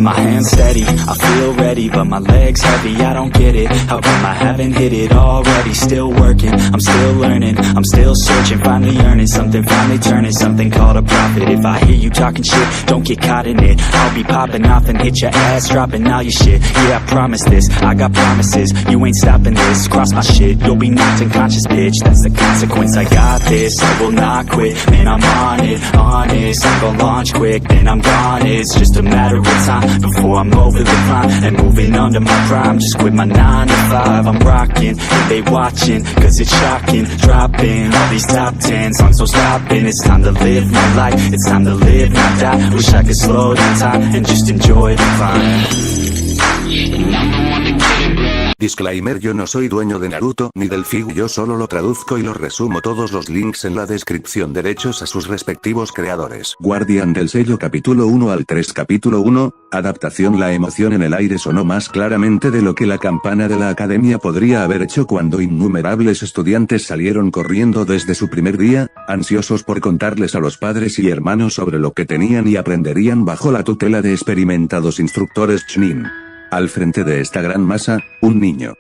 My hands steady, I feel ready, but my legs heavy, I don't get it. How come I haven't hit it already? Still working, I'm still learning, I'm still searching, finally earning something, finally turning something called a profit. If I hear you talking shit, don't get caught in it. I'll be popping off and hit your ass, dropping all your shit. Yeah, I promise this, I got promises, you ain't stopping this. Cross my shit, you'll be knocked unconscious, bitch. That's the consequence, I got this, I will not quit. Man, I'm on it, honest, I'm gon' launch quick, then I'm gone. It's just a matter of time before I'm over the climb and moving under my prime. Just quit my 9 to 5, I'm rocking, and they watching, cause it's shocking. Dropping all these top 10 songs, so stopping. It's time to live my life, it's time to live, not die. Wish I could slow down time and just enjoy the climb. Disclaimer: yo no soy dueño de Naruto ni del FIG, yo solo lo traduzco y lo resumo. Todos los links en la descripción, derechos a sus respectivos creadores. Guardián del sello capítulo 1 al 3. Capítulo 1, adaptación. La emoción en el aire sonó más claramente de lo que la campana de la academia podría haber hecho cuando innumerables estudiantes salieron corriendo desde su primer día, ansiosos por contarles a los padres y hermanos sobre lo que tenían y aprenderían bajo la tutela de experimentados instructores Chunin. Al frente de esta gran masa, un niño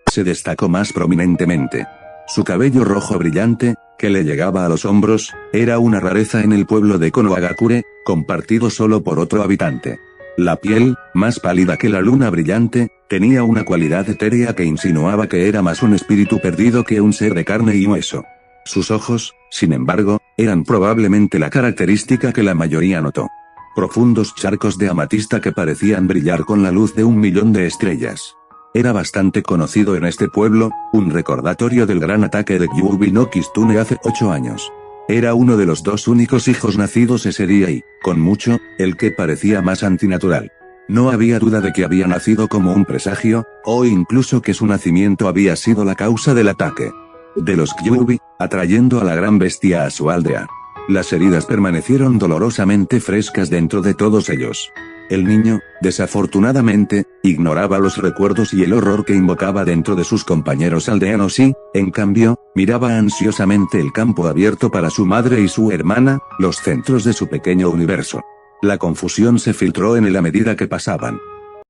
se destacó más prominentemente. Su cabello rojo brillante, que le llegaba a los hombros, era una rareza en el pueblo de Konohagakure, compartido solo por otro habitante. La piel, más pálida que la luna brillante, tenía una cualidad etérea que insinuaba que era más un espíritu perdido que un ser de carne y hueso. Sus ojos, sin embargo, eran probablemente la característica que la mayoría notó. Profundos charcos de amatista que parecían brillar con la luz de 1.000.000 de estrellas. Era bastante conocido en este pueblo, un recordatorio del gran ataque de Kyuubi no Kitsune hace 8 años. Era uno de los 2 únicos hijos nacidos ese día y, con mucho, el que parecía más antinatural. No había duda de que había nacido como un presagio, o incluso que su nacimiento había sido la causa del ataque de los Kyuubi, atrayendo a la gran bestia a su aldea. Las heridas permanecieron dolorosamente frescas dentro de todos ellos. El niño, desafortunadamente, ignoraba los recuerdos y el horror que invocaba dentro de sus compañeros aldeanos y, en cambio, miraba ansiosamente el campo abierto para su madre y su hermana, los centros de su pequeño universo. La confusión se filtró en él a medida que pasaban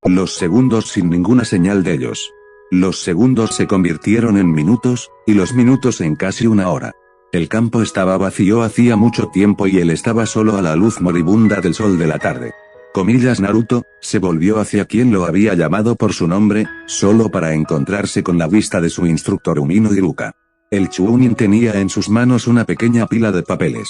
los segundos sin ninguna señal de ellos. Los segundos se convirtieron en minutos, y los minutos en casi una hora. El campo estaba vacío hacía mucho tiempo y él estaba solo a la luz moribunda del sol de la tarde. Naruto se volvió hacia quien lo había llamado por su nombre, solo para encontrarse con la vista de su instructor Umino Iruka. El Chunin tenía en sus manos una pequeña pila de papeles.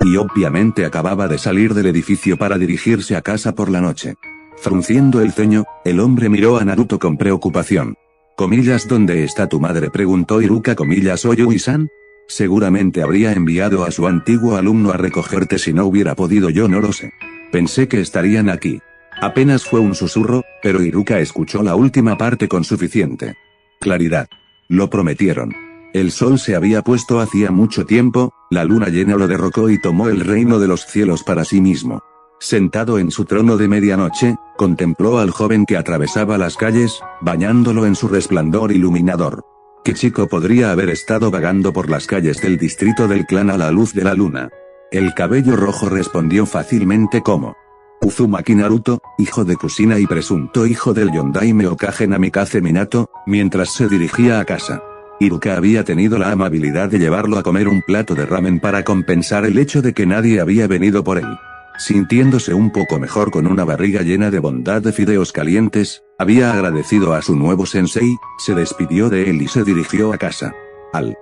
Y obviamente acababa de salir del edificio para dirigirse a casa por la noche. Frunciendo el ceño, el hombre miró a Naruto con preocupación. ¿Dónde está tu madre?, preguntó Iruka. ¿Oyui-san? Seguramente habría enviado a su antiguo alumno a recogerte si no hubiera podido, yo no lo sé. Pensé que estarían aquí. Apenas fue un susurro, pero Iruka escuchó la última parte con suficiente claridad. Lo prometieron. El sol se había puesto hacía mucho tiempo, la luna llena lo derrocó y tomó el reino de los cielos para sí mismo. Sentado en su trono de medianoche, contempló al joven que atravesaba las calles, bañándolo en su resplandor iluminador. ¿Qué chico podría haber estado vagando por las calles del distrito del clan a la luz de la luna? El cabello rojo respondió fácilmente como Uzumaki Naruto, hijo de Kusina y presunto hijo del Yondaime Hokage Namikaze Minato, mientras se dirigía a casa. Iruka había tenido la amabilidad de llevarlo a comer un plato de ramen para compensar el hecho de que nadie había venido por él. Sintiéndose un poco mejor con una barriga llena de bondad de fideos calientes, había agradecido a su nuevo sensei, se despidió de él y se dirigió a casa. Al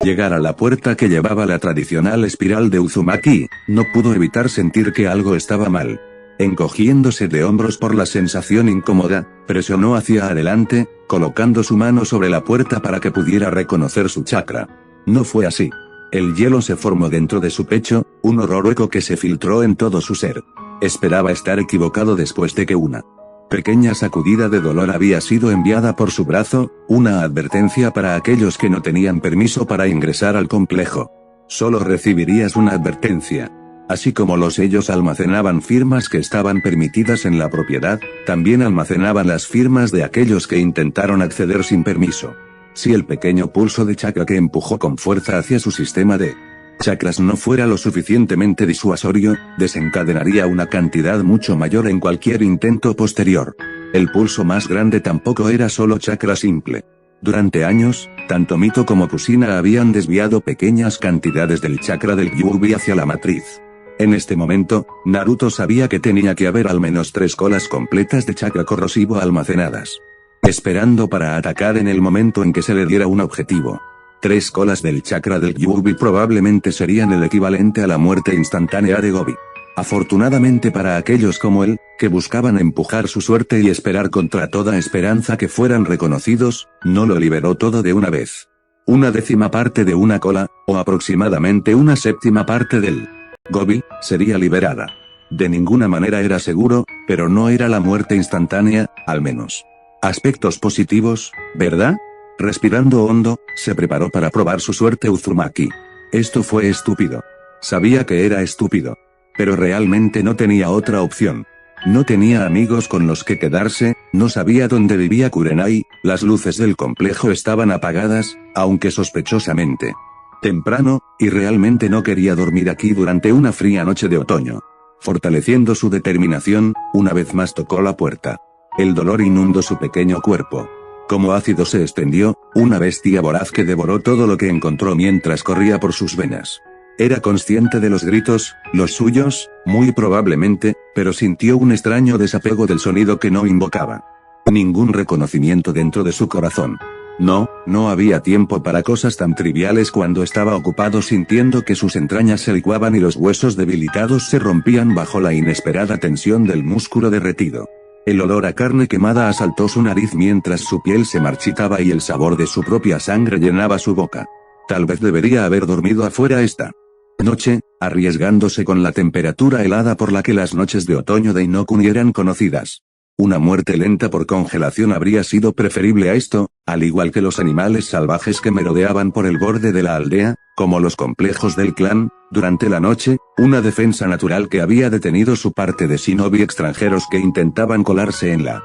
llegar a la puerta que llevaba la tradicional espiral de Uzumaki, no pudo evitar sentir que algo estaba mal. Encogiéndose de hombros por la sensación incómoda, presionó hacia adelante, colocando su mano sobre la puerta para que pudiera reconocer su chakra. No fue así. El hielo se formó dentro de su pecho, un horror hueco que se filtró en todo su ser. Esperaba estar equivocado después de que una pequeña sacudida de dolor había sido enviada por su brazo, una advertencia para aquellos que no tenían permiso para ingresar al complejo. Solo recibirías una advertencia. Así como los sellos almacenaban firmas que estaban permitidas en la propiedad, también almacenaban las firmas de aquellos que intentaron acceder sin permiso. Si el pequeño pulso de chakra que empujó con fuerza hacia su sistema de chakras no fuera lo suficientemente disuasorio, desencadenaría una cantidad mucho mayor en cualquier intento posterior. El pulso más grande tampoco era solo chakra simple. Durante años, tanto Mito como Kusina habían desviado pequeñas cantidades del chakra del Kyuubi hacia la matriz. En este momento, Naruto sabía que tenía que haber al menos 3 colas completas de chakra corrosivo almacenadas, esperando para atacar en el momento en que se le diera un objetivo. 3 colas del chakra del Kyuubi probablemente serían el equivalente a la muerte instantánea de Gobi. Afortunadamente para aquellos como él, que buscaban empujar su suerte y esperar contra toda esperanza que fueran reconocidos, no lo liberó todo de una vez. 1/10 parte de una cola, o aproximadamente 1/7 parte del Gobi, sería liberada. De ninguna manera era seguro, pero no era la muerte instantánea, al menos. Aspectos positivos, ¿verdad? Respirando hondo, se preparó para probar su suerte Uzumaki. Esto fue estúpido. Sabía que era estúpido. Pero realmente no tenía otra opción. No tenía amigos con los que quedarse, no sabía dónde vivía Kurenai, las luces del complejo estaban apagadas, aunque sospechosamente temprano, y realmente no quería dormir aquí durante una fría noche de otoño. Fortaleciendo su determinación, una vez más tocó la puerta. El dolor inundó su pequeño cuerpo. Como ácido se extendió, una bestia voraz que devoró todo lo que encontró mientras corría por sus venas. Era consciente de los gritos, los suyos, muy probablemente, pero sintió un extraño desapego del sonido que no invocaba. Ningún reconocimiento dentro de su corazón. No había tiempo para cosas tan triviales cuando estaba ocupado sintiendo que sus entrañas se licuaban y los huesos debilitados se rompían bajo la inesperada tensión del músculo derretido. El olor a carne quemada asaltó su nariz mientras su piel se marchitaba y el sabor de su propia sangre llenaba su boca. Tal vez debería haber dormido afuera esta noche, arriesgándose con la temperatura helada por la que las noches de otoño de Inokuni eran conocidas. Una muerte lenta por congelación habría sido preferible a esto, al igual que los animales salvajes que merodeaban por el borde de la aldea, como los complejos del clan, durante la noche, una defensa natural que había detenido su parte de shinobi extranjeros que intentaban colarse en la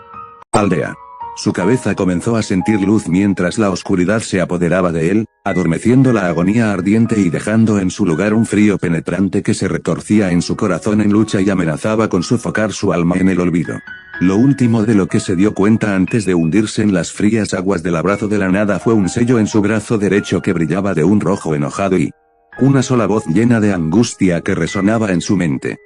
aldea. Su cabeza comenzó a sentir luz mientras la oscuridad se apoderaba de él, adormeciendo la agonía ardiente y dejando en su lugar un frío penetrante que se retorcía en su corazón en lucha y amenazaba con sofocar su alma en el olvido. Lo último de lo que se dio cuenta antes de hundirse en las frías aguas del abrazo de la nada fue un sello en su brazo derecho que brillaba de un rojo enojado y una sola voz llena de angustia que resonaba en su mente.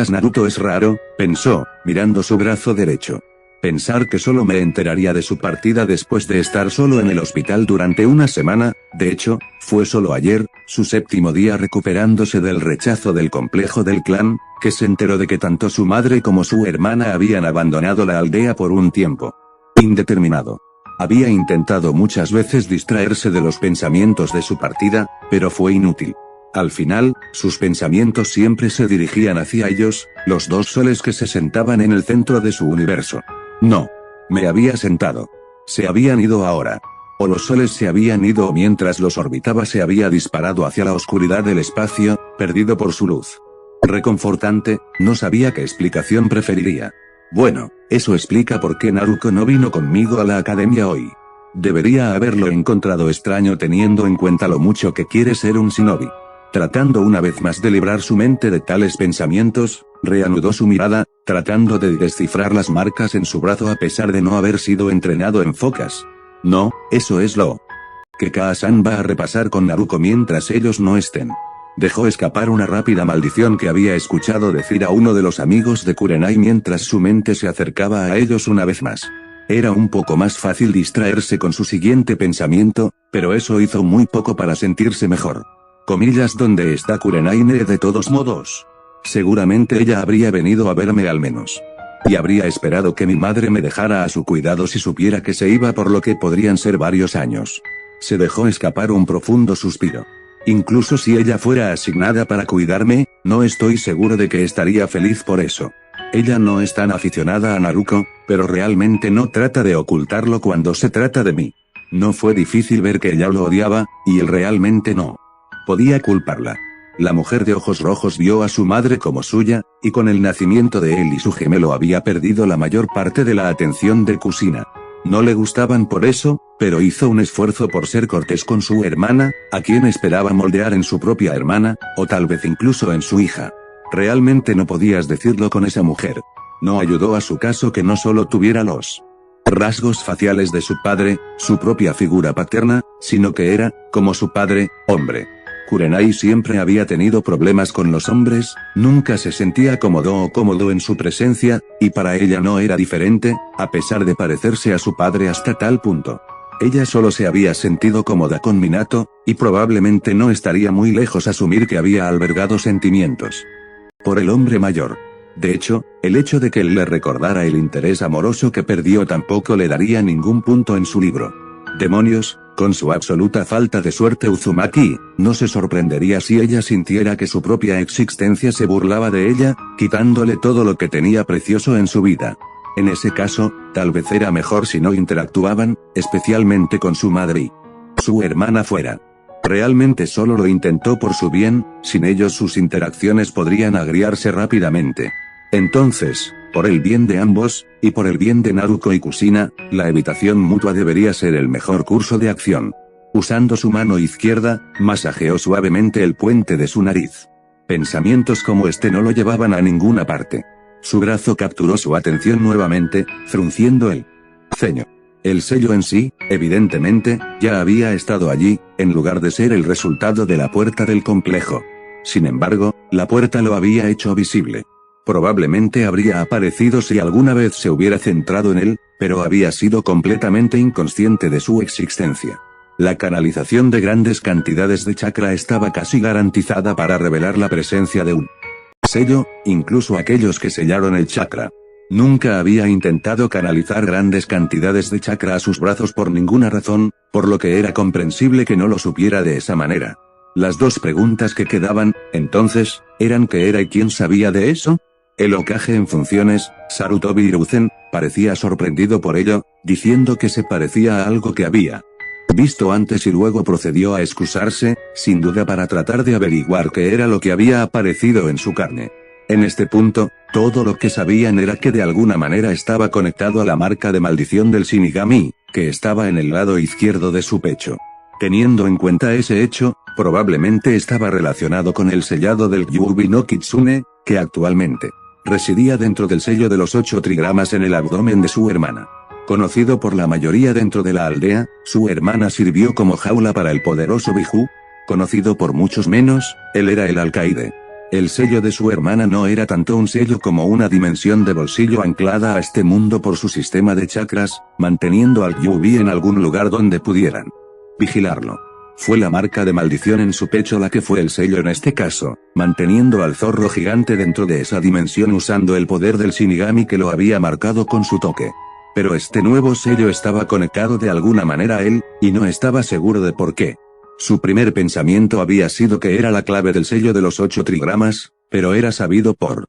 Naruto es raro, pensó, mirando su brazo derecho. Pensar que solo me enteraría de su partida después de estar solo en el hospital durante una semana, de hecho, fue solo ayer, su 7º día recuperándose del rechazo del complejo del clan, que se enteró de que tanto su madre como su hermana habían abandonado la aldea por un tiempo indeterminado. Había intentado muchas veces distraerse de los pensamientos de su partida, pero fue inútil. Al final, sus pensamientos siempre se dirigían hacia ellos, los 2 soles que se sentaban en el centro de su universo. No. Me había sentado. Se habían ido ahora. O los soles se habían ido o mientras los orbitaba se había disparado hacia la oscuridad del espacio, perdido por su luz. Reconfortante, no sabía qué explicación preferiría. Bueno, eso explica por qué Naruto no vino conmigo a la academia hoy. Debería haberlo encontrado extraño teniendo en cuenta lo mucho que quiere ser un shinobi. Tratando una vez más de librar su mente de tales pensamientos, reanudó su mirada, tratando de descifrar las marcas en su brazo a pesar de no haber sido entrenado en focas. No, eso es lo que Kaa-san va a repasar con Naruto mientras ellos no estén. Dejó escapar una rápida maldición que había escuchado decir a uno de los amigos de Kurenai mientras su mente se acercaba a ellos una vez más. Era un poco más fácil distraerse con su siguiente pensamiento, pero eso hizo muy poco para sentirse mejor. ¿Dónde está Kurenai de todos modos? Seguramente ella habría venido a verme al menos. Y habría esperado que mi madre me dejara a su cuidado si supiera que se iba por lo que podrían ser varios años. Se dejó escapar un profundo suspiro. Incluso si ella fuera asignada para cuidarme, no estoy seguro de que estaría feliz por eso. Ella no es tan aficionada a Naruto, pero realmente no trata de ocultarlo cuando se trata de mí. No fue difícil ver que ella lo odiaba, y él realmente no podía culparla. La mujer de ojos rojos vio a su madre como suya, y con el nacimiento de él y su gemelo había perdido la mayor parte de la atención de Kusina. No le gustaban por eso, pero hizo un esfuerzo por ser cortés con su hermana, a quien esperaba moldear en su propia hermana, o tal vez incluso en su hija. Realmente no podías decirlo con esa mujer. No ayudó a su caso que no solo tuviera los rasgos faciales de su padre, su propia figura paterna, sino que era, como su padre, hombre. Kurenai siempre había tenido problemas con los hombres, nunca se sentía cómodo o cómodo en su presencia, y para ella no era diferente, a pesar de parecerse a su padre hasta tal punto. Ella solo se había sentido cómoda con Minato, y probablemente no estaría muy lejos asumir que había albergado sentimientos por el hombre mayor. De hecho, el hecho de que él le recordara el interés amoroso que perdió tampoco le daría ningún punto en su libro. Demonios, con su absoluta falta de suerte Uzumaki, no se sorprendería si ella sintiera que su propia existencia se burlaba de ella, quitándole todo lo que tenía precioso en su vida. En ese caso, tal vez era mejor si no interactuaban, especialmente con su madre y su hermana fuera. Realmente solo lo intentó por su bien, sin ellos sus interacciones podrían agriarse rápidamente. Entonces, por el bien de ambos, y por el bien de Naruto y Kushina, la evitación mutua debería ser el mejor curso de acción. Usando su mano izquierda, masajeó suavemente el puente de su nariz. Pensamientos como este no lo llevaban a ninguna parte. Su brazo capturó su atención nuevamente, frunciendo el ceño. El sello en sí, evidentemente, ya había estado allí, en lugar de ser el resultado de la puerta del complejo. Sin embargo, la puerta lo había hecho visible. Probablemente habría aparecido si alguna vez se hubiera centrado en él, pero había sido completamente inconsciente de su existencia. La canalización de grandes cantidades de chakra estaba casi garantizada para revelar la presencia de un sello, incluso aquellos que sellaron el chakra. Nunca había intentado canalizar grandes cantidades de chakra a sus brazos por ninguna razón, por lo que era comprensible que no lo supiera de esa manera. Las dos preguntas que quedaban, entonces, eran ¿qué era y quién sabía de eso? El Hokage en funciones, Sarutobi Hiruzen, parecía sorprendido por ello, diciendo que se parecía a algo que había visto antes y luego procedió a excusarse, sin duda para tratar de averiguar qué era lo que había aparecido en su carne. En este punto, todo lo que sabían era que de alguna manera estaba conectado a la marca de maldición del Shinigami, que estaba en el lado izquierdo de su pecho. Teniendo en cuenta ese hecho, probablemente estaba relacionado con el sellado del Kyuubi no Kitsune, que actualmente residía dentro del sello de los 8 trigramas en el abdomen de su hermana. Conocido por la mayoría dentro de la aldea, su hermana sirvió como jaula para el poderoso Biju. Conocido por muchos menos, él era el alcaide. El sello de su hermana no era tanto un sello como una dimensión de bolsillo anclada a este mundo por su sistema de chakras, manteniendo al Kyuubi en algún lugar donde pudieran vigilarlo. Fue la marca de maldición en su pecho la que fue el sello en este caso, manteniendo al zorro gigante dentro de esa dimensión usando el poder del Shinigami que lo había marcado con su toque. Pero este nuevo sello estaba conectado de alguna manera a él, y no estaba seguro de por qué. Su primer pensamiento había sido que era la clave del sello de los 8 trigramas, pero era sabido por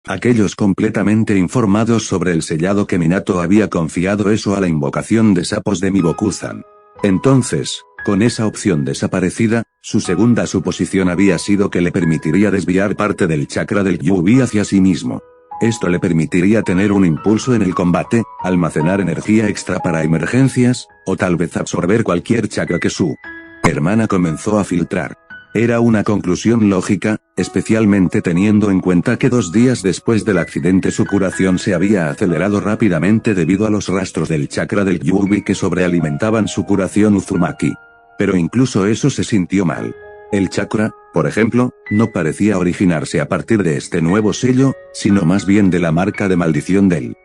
aquellos completamente informados sobre el sellado que Minato había confiado eso a la invocación de sapos de Mibokuzan. Entonces, con esa opción desaparecida, su segunda suposición había sido que le permitiría desviar parte del chakra del Kyuubi hacia sí mismo. Esto le permitiría tener un impulso en el combate, almacenar energía extra para emergencias, o tal vez absorber cualquier chakra que su hermana comenzó a filtrar. Era una conclusión lógica, especialmente teniendo en cuenta que 2 días después del accidente su curación se había acelerado rápidamente debido a los rastros del chakra del Kyuubi que sobrealimentaban su curación Uzumaki. Pero incluso eso se sintió mal. El chakra, por ejemplo, no parecía originarse a partir de este nuevo sello, sino más bien de la marca de maldición del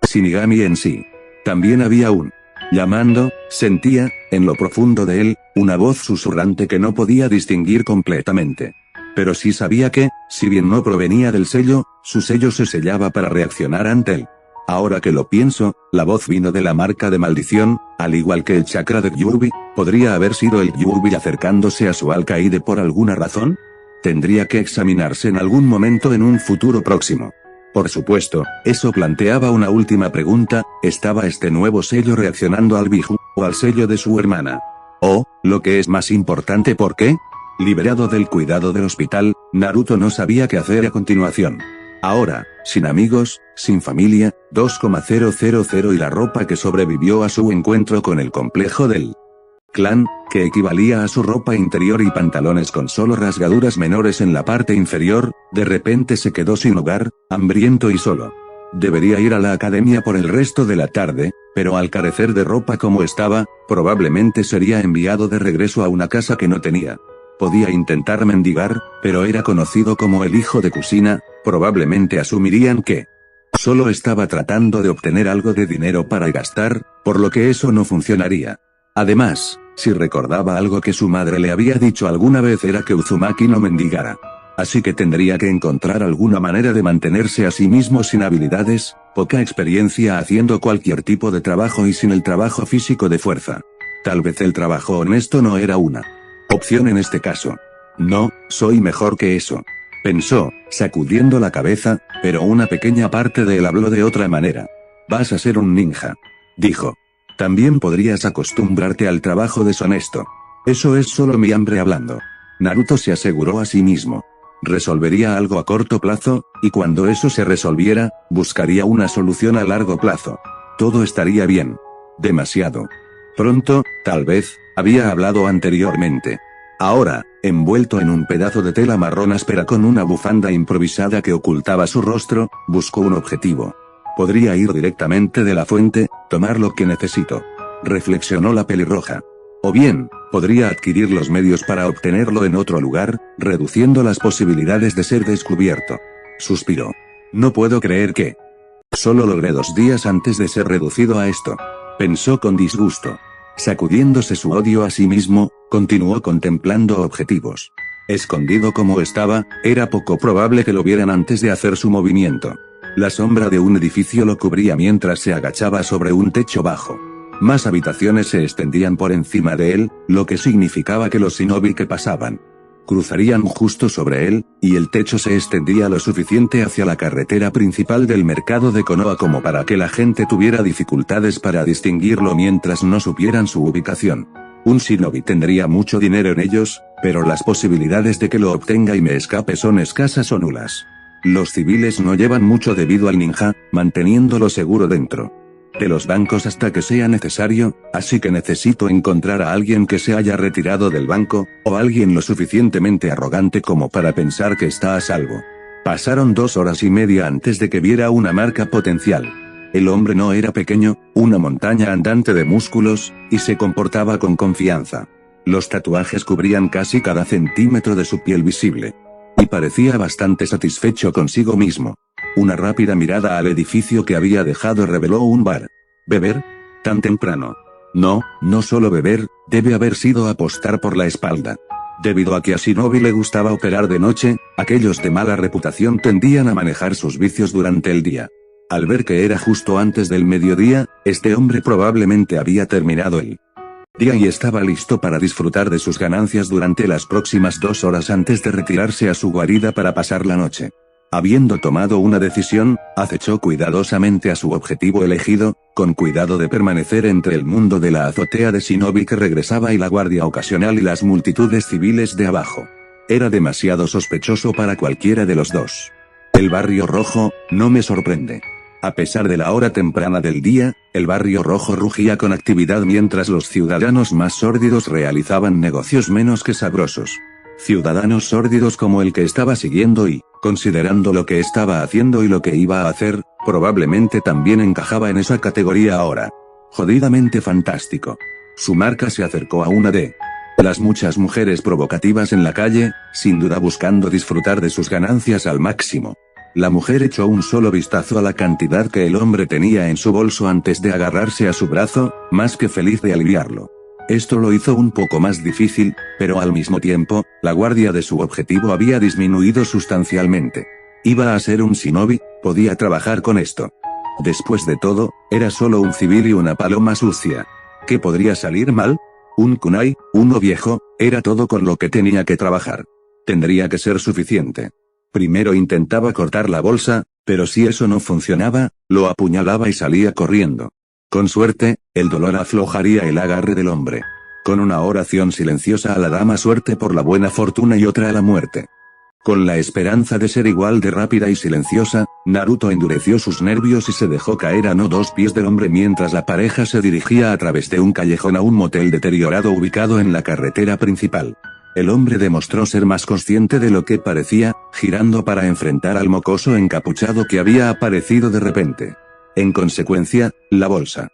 Shinigami en sí. También había un llamando, sentía, en lo profundo de él, una voz susurrante que no podía distinguir completamente. Pero sí sabía que, si bien no provenía del sello, su sello se sellaba para reaccionar ante él. Ahora que lo pienso, la voz vino de la marca de maldición, al igual que el chakra de Kyuubi. ¿Podría haber sido el Kyuubi acercándose a su alcaide por alguna razón? Tendría que examinarse en algún momento en un futuro próximo. Por supuesto, eso planteaba una última pregunta, ¿estaba este nuevo sello reaccionando al Biju, o al sello de su hermana? O, lo que es más importante, ¿por qué? Liberado del cuidado del hospital, Naruto no sabía qué hacer a continuación. Ahora, sin amigos, sin familia, 2,000 y la ropa que sobrevivió a su encuentro con el complejo del clan, que equivalía a su ropa interior y pantalones con solo rasgaduras menores en la parte inferior, de repente se quedó sin hogar, hambriento y solo. Debería ir a la academia por el resto de la tarde, pero al carecer de ropa como estaba, probablemente sería enviado de regreso a una casa que no tenía. Podía intentar mendigar, pero era conocido como el hijo de Kusina, probablemente asumirían que solo estaba tratando de obtener algo de dinero para gastar, por lo que eso no funcionaría. Además, si recordaba algo que su madre le había dicho alguna vez era que Uzumaki no mendigara. Así que tendría que encontrar alguna manera de mantenerse a sí mismo sin habilidades, poca experiencia haciendo cualquier tipo de trabajo y sin el trabajo físico de fuerza. Tal vez el trabajo honesto no era una opción en este caso. No, soy mejor que eso. Pensó, sacudiendo la cabeza, pero una pequeña parte de él habló de otra manera. Vas a ser un ninja. Dijo. También podrías acostumbrarte al trabajo deshonesto. Eso es solo mi hambre hablando. Naruto se aseguró a sí mismo. Resolvería algo a corto plazo, y cuando eso se resolviera, buscaría una solución a largo plazo. Todo estaría bien. Demasiado pronto, tal vez, había hablado anteriormente. Ahora, envuelto en un pedazo de tela marrón áspera con una bufanda improvisada que ocultaba su rostro, buscó un objetivo. Podría ir directamente de la fuente, tomar lo que necesito. Reflexionó la pelirroja. O bien, podría adquirir los medios para obtenerlo en otro lugar, reduciendo las posibilidades de ser descubierto. Suspiró. No puedo creer que solo logré 2 días antes de ser reducido a esto. Pensó con disgusto. Sacudiéndose su odio a sí mismo, continuó contemplando objetivos. Escondido como estaba, era poco probable que lo vieran antes de hacer su movimiento. La sombra de un edificio lo cubría mientras se agachaba sobre un techo bajo. Más habitaciones se extendían por encima de él, lo que significaba que los shinobi que pasaban cruzarían justo sobre él, y el techo se extendía lo suficiente hacia la carretera principal del mercado de Konoha como para que la gente tuviera dificultades para distinguirlo mientras no supieran su ubicación. Un shinobi tendría mucho dinero en ellos, pero las posibilidades de que lo obtenga y me escape son escasas o nulas. Los civiles no llevan mucho debido al ninja, manteniéndolo seguro dentro de los bancos hasta que sea necesario, así que necesito encontrar a alguien que se haya retirado del banco, o alguien lo suficientemente arrogante como para pensar que está a salvo. Pasaron 2 horas y media antes de que viera una marca potencial. El hombre no era pequeño, una montaña andante de músculos, y se comportaba con confianza. Los tatuajes cubrían casi cada centímetro de su piel visible. Y parecía bastante satisfecho consigo mismo. Una rápida mirada al edificio que había dejado reveló un bar. ¿Beber? ¿Tan temprano? No, no solo beber, debe haber sido apostar por la espalda. Debido a que a Shinobi le gustaba operar de noche, aquellos de mala reputación tendían a manejar sus vicios durante el día. Al ver que era justo antes del mediodía, este hombre probablemente había terminado el día y estaba listo para disfrutar de sus ganancias durante las próximas 2 horas antes de retirarse a su guarida para pasar la noche. Habiendo tomado una decisión, acechó cuidadosamente a su objetivo elegido, con cuidado de permanecer entre el mundo de la azotea de Shinobi que regresaba y la guardia ocasional y las multitudes civiles de abajo. Era demasiado sospechoso para cualquiera de los dos. El barrio rojo, no me sorprende. A pesar de la hora temprana del día, el barrio rojo rugía con actividad mientras los ciudadanos más sórdidos realizaban negocios menos que sabrosos. Ciudadanos sórdidos como el que estaba siguiendo y, considerando lo que estaba haciendo y lo que iba a hacer, probablemente también encajaba en esa categoría ahora. Jodidamente fantástico. Su marca se acercó a una de las muchas mujeres provocativas en la calle, sin duda buscando disfrutar de sus ganancias al máximo. La mujer echó un solo vistazo a la cantidad que el hombre tenía en su bolso antes de agarrarse a su brazo, más que feliz de aliviarlo. Esto lo hizo un poco más difícil, pero al mismo tiempo, la guardia de su objetivo había disminuido sustancialmente. Iba a ser un shinobi, podía trabajar con esto. Después de todo, era solo un civil y una paloma sucia. ¿Qué podría salir mal? Un kunai, uno viejo, era todo con lo que tenía que trabajar. Tendría que ser suficiente. Primero intentaba cortar la bolsa, pero si eso no funcionaba, lo apuñalaba y salía corriendo. Con suerte, el dolor aflojaría el agarre del hombre. Con una oración silenciosa a la dama suerte por la buena fortuna y otra a la muerte. Con la esperanza de ser igual de rápida y silenciosa, Naruto endureció sus nervios y se dejó caer a no 2 pies del hombre mientras la pareja se dirigía a través de un callejón a un motel deteriorado ubicado en la carretera principal. El hombre demostró ser más consciente de lo que parecía, girando para enfrentar al mocoso encapuchado que había aparecido de repente. En consecuencia, la bolsa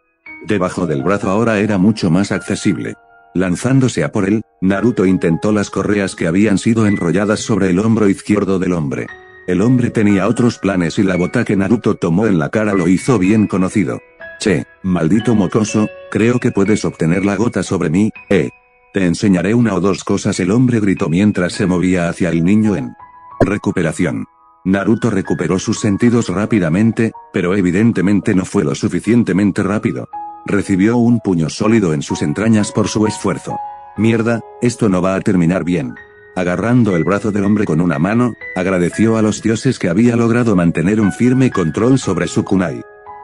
debajo del brazo ahora era mucho más accesible. Lanzándose a por él, Naruto intentó las correas que habían sido enrolladas sobre el hombro izquierdo del hombre. El hombre tenía otros planes y la bota que Naruto tomó en la cara lo hizo bien conocido. Che, maldito mocoso, creo que puedes obtener la gota sobre mí, Te enseñaré 1 o 2 cosas, el hombre gritó mientras se movía hacia el niño en recuperación. Naruto recuperó sus sentidos rápidamente, pero evidentemente no fue lo suficientemente rápido. Recibió un puño sólido en sus entrañas por su esfuerzo. Mierda, esto no va a terminar bien. Agarrando el brazo del hombre con una mano, agradeció a los dioses que había logrado mantener un firme control sobre su kunai.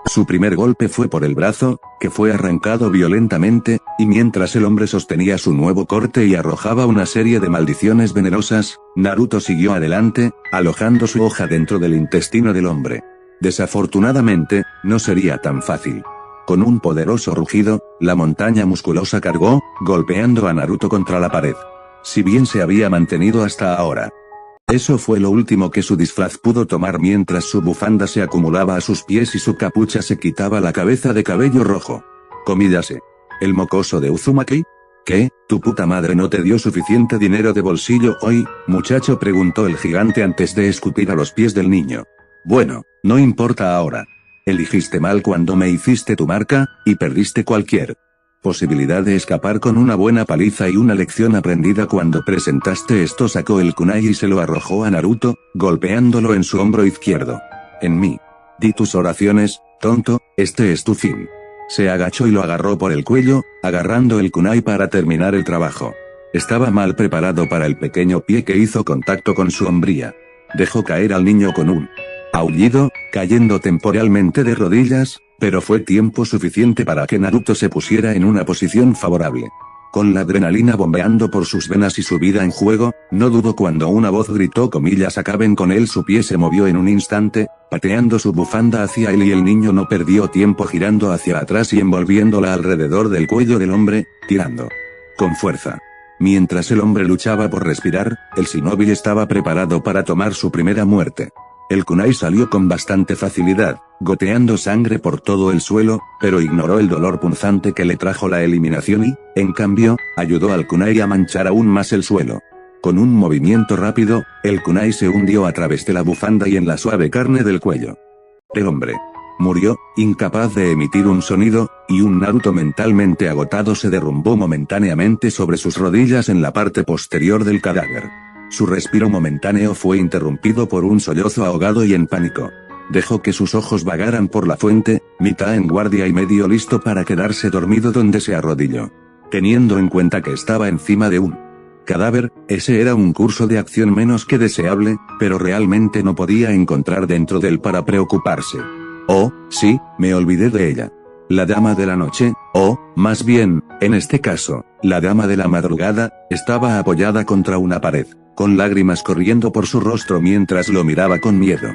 Su primer golpe fue por el brazo, que fue arrancado violentamente, y mientras el hombre sostenía su nuevo corte y arrojaba una serie de maldiciones venenosas, Naruto siguió adelante, alojando su hoja dentro del intestino del hombre. Desafortunadamente, no sería tan fácil. Con un poderoso rugido, la montaña musculosa cargó, golpeando a Naruto contra la pared. Si bien se había mantenido hasta ahora. Eso fue lo último que su disfraz pudo tomar mientras su bufanda se acumulaba a sus pies y su capucha se quitaba la cabeza de cabello rojo. Comídase. ¿El mocoso de Uzumaki? ¿Qué? ¿Tu puta madre no te dio suficiente dinero de bolsillo hoy, muchacho?, preguntó el gigante antes de escupir a los pies del niño. Bueno, no importa ahora. Eligiste mal cuando me hiciste tu marca, y perdiste cualquier posibilidad de escapar con una buena paliza y una lección aprendida cuando presentaste esto. Sacó el kunai y se lo arrojó a Naruto, golpeándolo en su hombro izquierdo. En mí. Di tus oraciones, tonto, este es tu fin. Se agachó y lo agarró por el cuello, agarrando el kunai para terminar el trabajo. Estaba mal preparado para el pequeño pie que hizo contacto con su hombría. Dejó caer al niño con un aullido, cayendo temporalmente de rodillas, pero fue tiempo suficiente para que Naruto se pusiera en una posición favorable. Con la adrenalina bombeando por sus venas y su vida en juego, no dudó cuando una voz gritó comillas acaben con él. Su pie se movió en un instante, pateando su bufanda hacia él y el niño no perdió tiempo girando hacia atrás y envolviéndola alrededor del cuello del hombre, tirando con fuerza. Mientras el hombre luchaba por respirar, el shinobi estaba preparado para tomar su primera muerte. El kunai salió con bastante facilidad, goteando sangre por todo el suelo, pero ignoró el dolor punzante que le trajo la eliminación y, en cambio, ayudó al kunai a manchar aún más el suelo. Con un movimiento rápido, el kunai se hundió a través de la bufanda y en la suave carne del cuello. El hombre murió, incapaz de emitir un sonido, y un Naruto mentalmente agotado se derrumbó momentáneamente sobre sus rodillas en la parte posterior del cadáver. Su respiro momentáneo fue interrumpido por un sollozo ahogado y en pánico. Dejó que sus ojos vagaran por la fuente, mitad en guardia y medio listo para quedarse dormido donde se arrodilló. Teniendo en cuenta que estaba encima de un cadáver, ese era un curso de acción menos que deseable, pero realmente no podía encontrar dentro de él para preocuparse. Oh, sí, me olvidé de ella. La dama de la noche, o, más bien, en este caso, la dama de la madrugada, estaba apoyada contra una pared, con lágrimas corriendo por su rostro mientras lo miraba con miedo.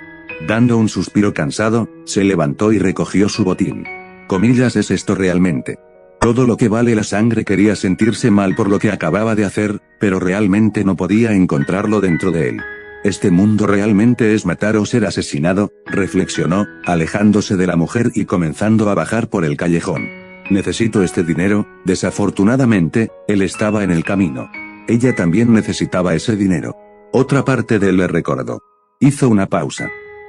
Dando un suspiro cansado, se levantó y recogió su botín. Comillas, ¿es esto realmente todo lo que vale la sangre? Quería sentirse mal por lo que acababa de hacer, pero realmente no podía encontrarlo dentro de él. ¿Este mundo realmente es matar o ser asesinado?, reflexionó, alejándose de la mujer y comenzando a bajar por el callejón. Necesito este dinero. Desafortunadamente, él estaba en el camino. Ella también necesitaba ese dinero. Otra parte de él le recordó. Hizo una pausa.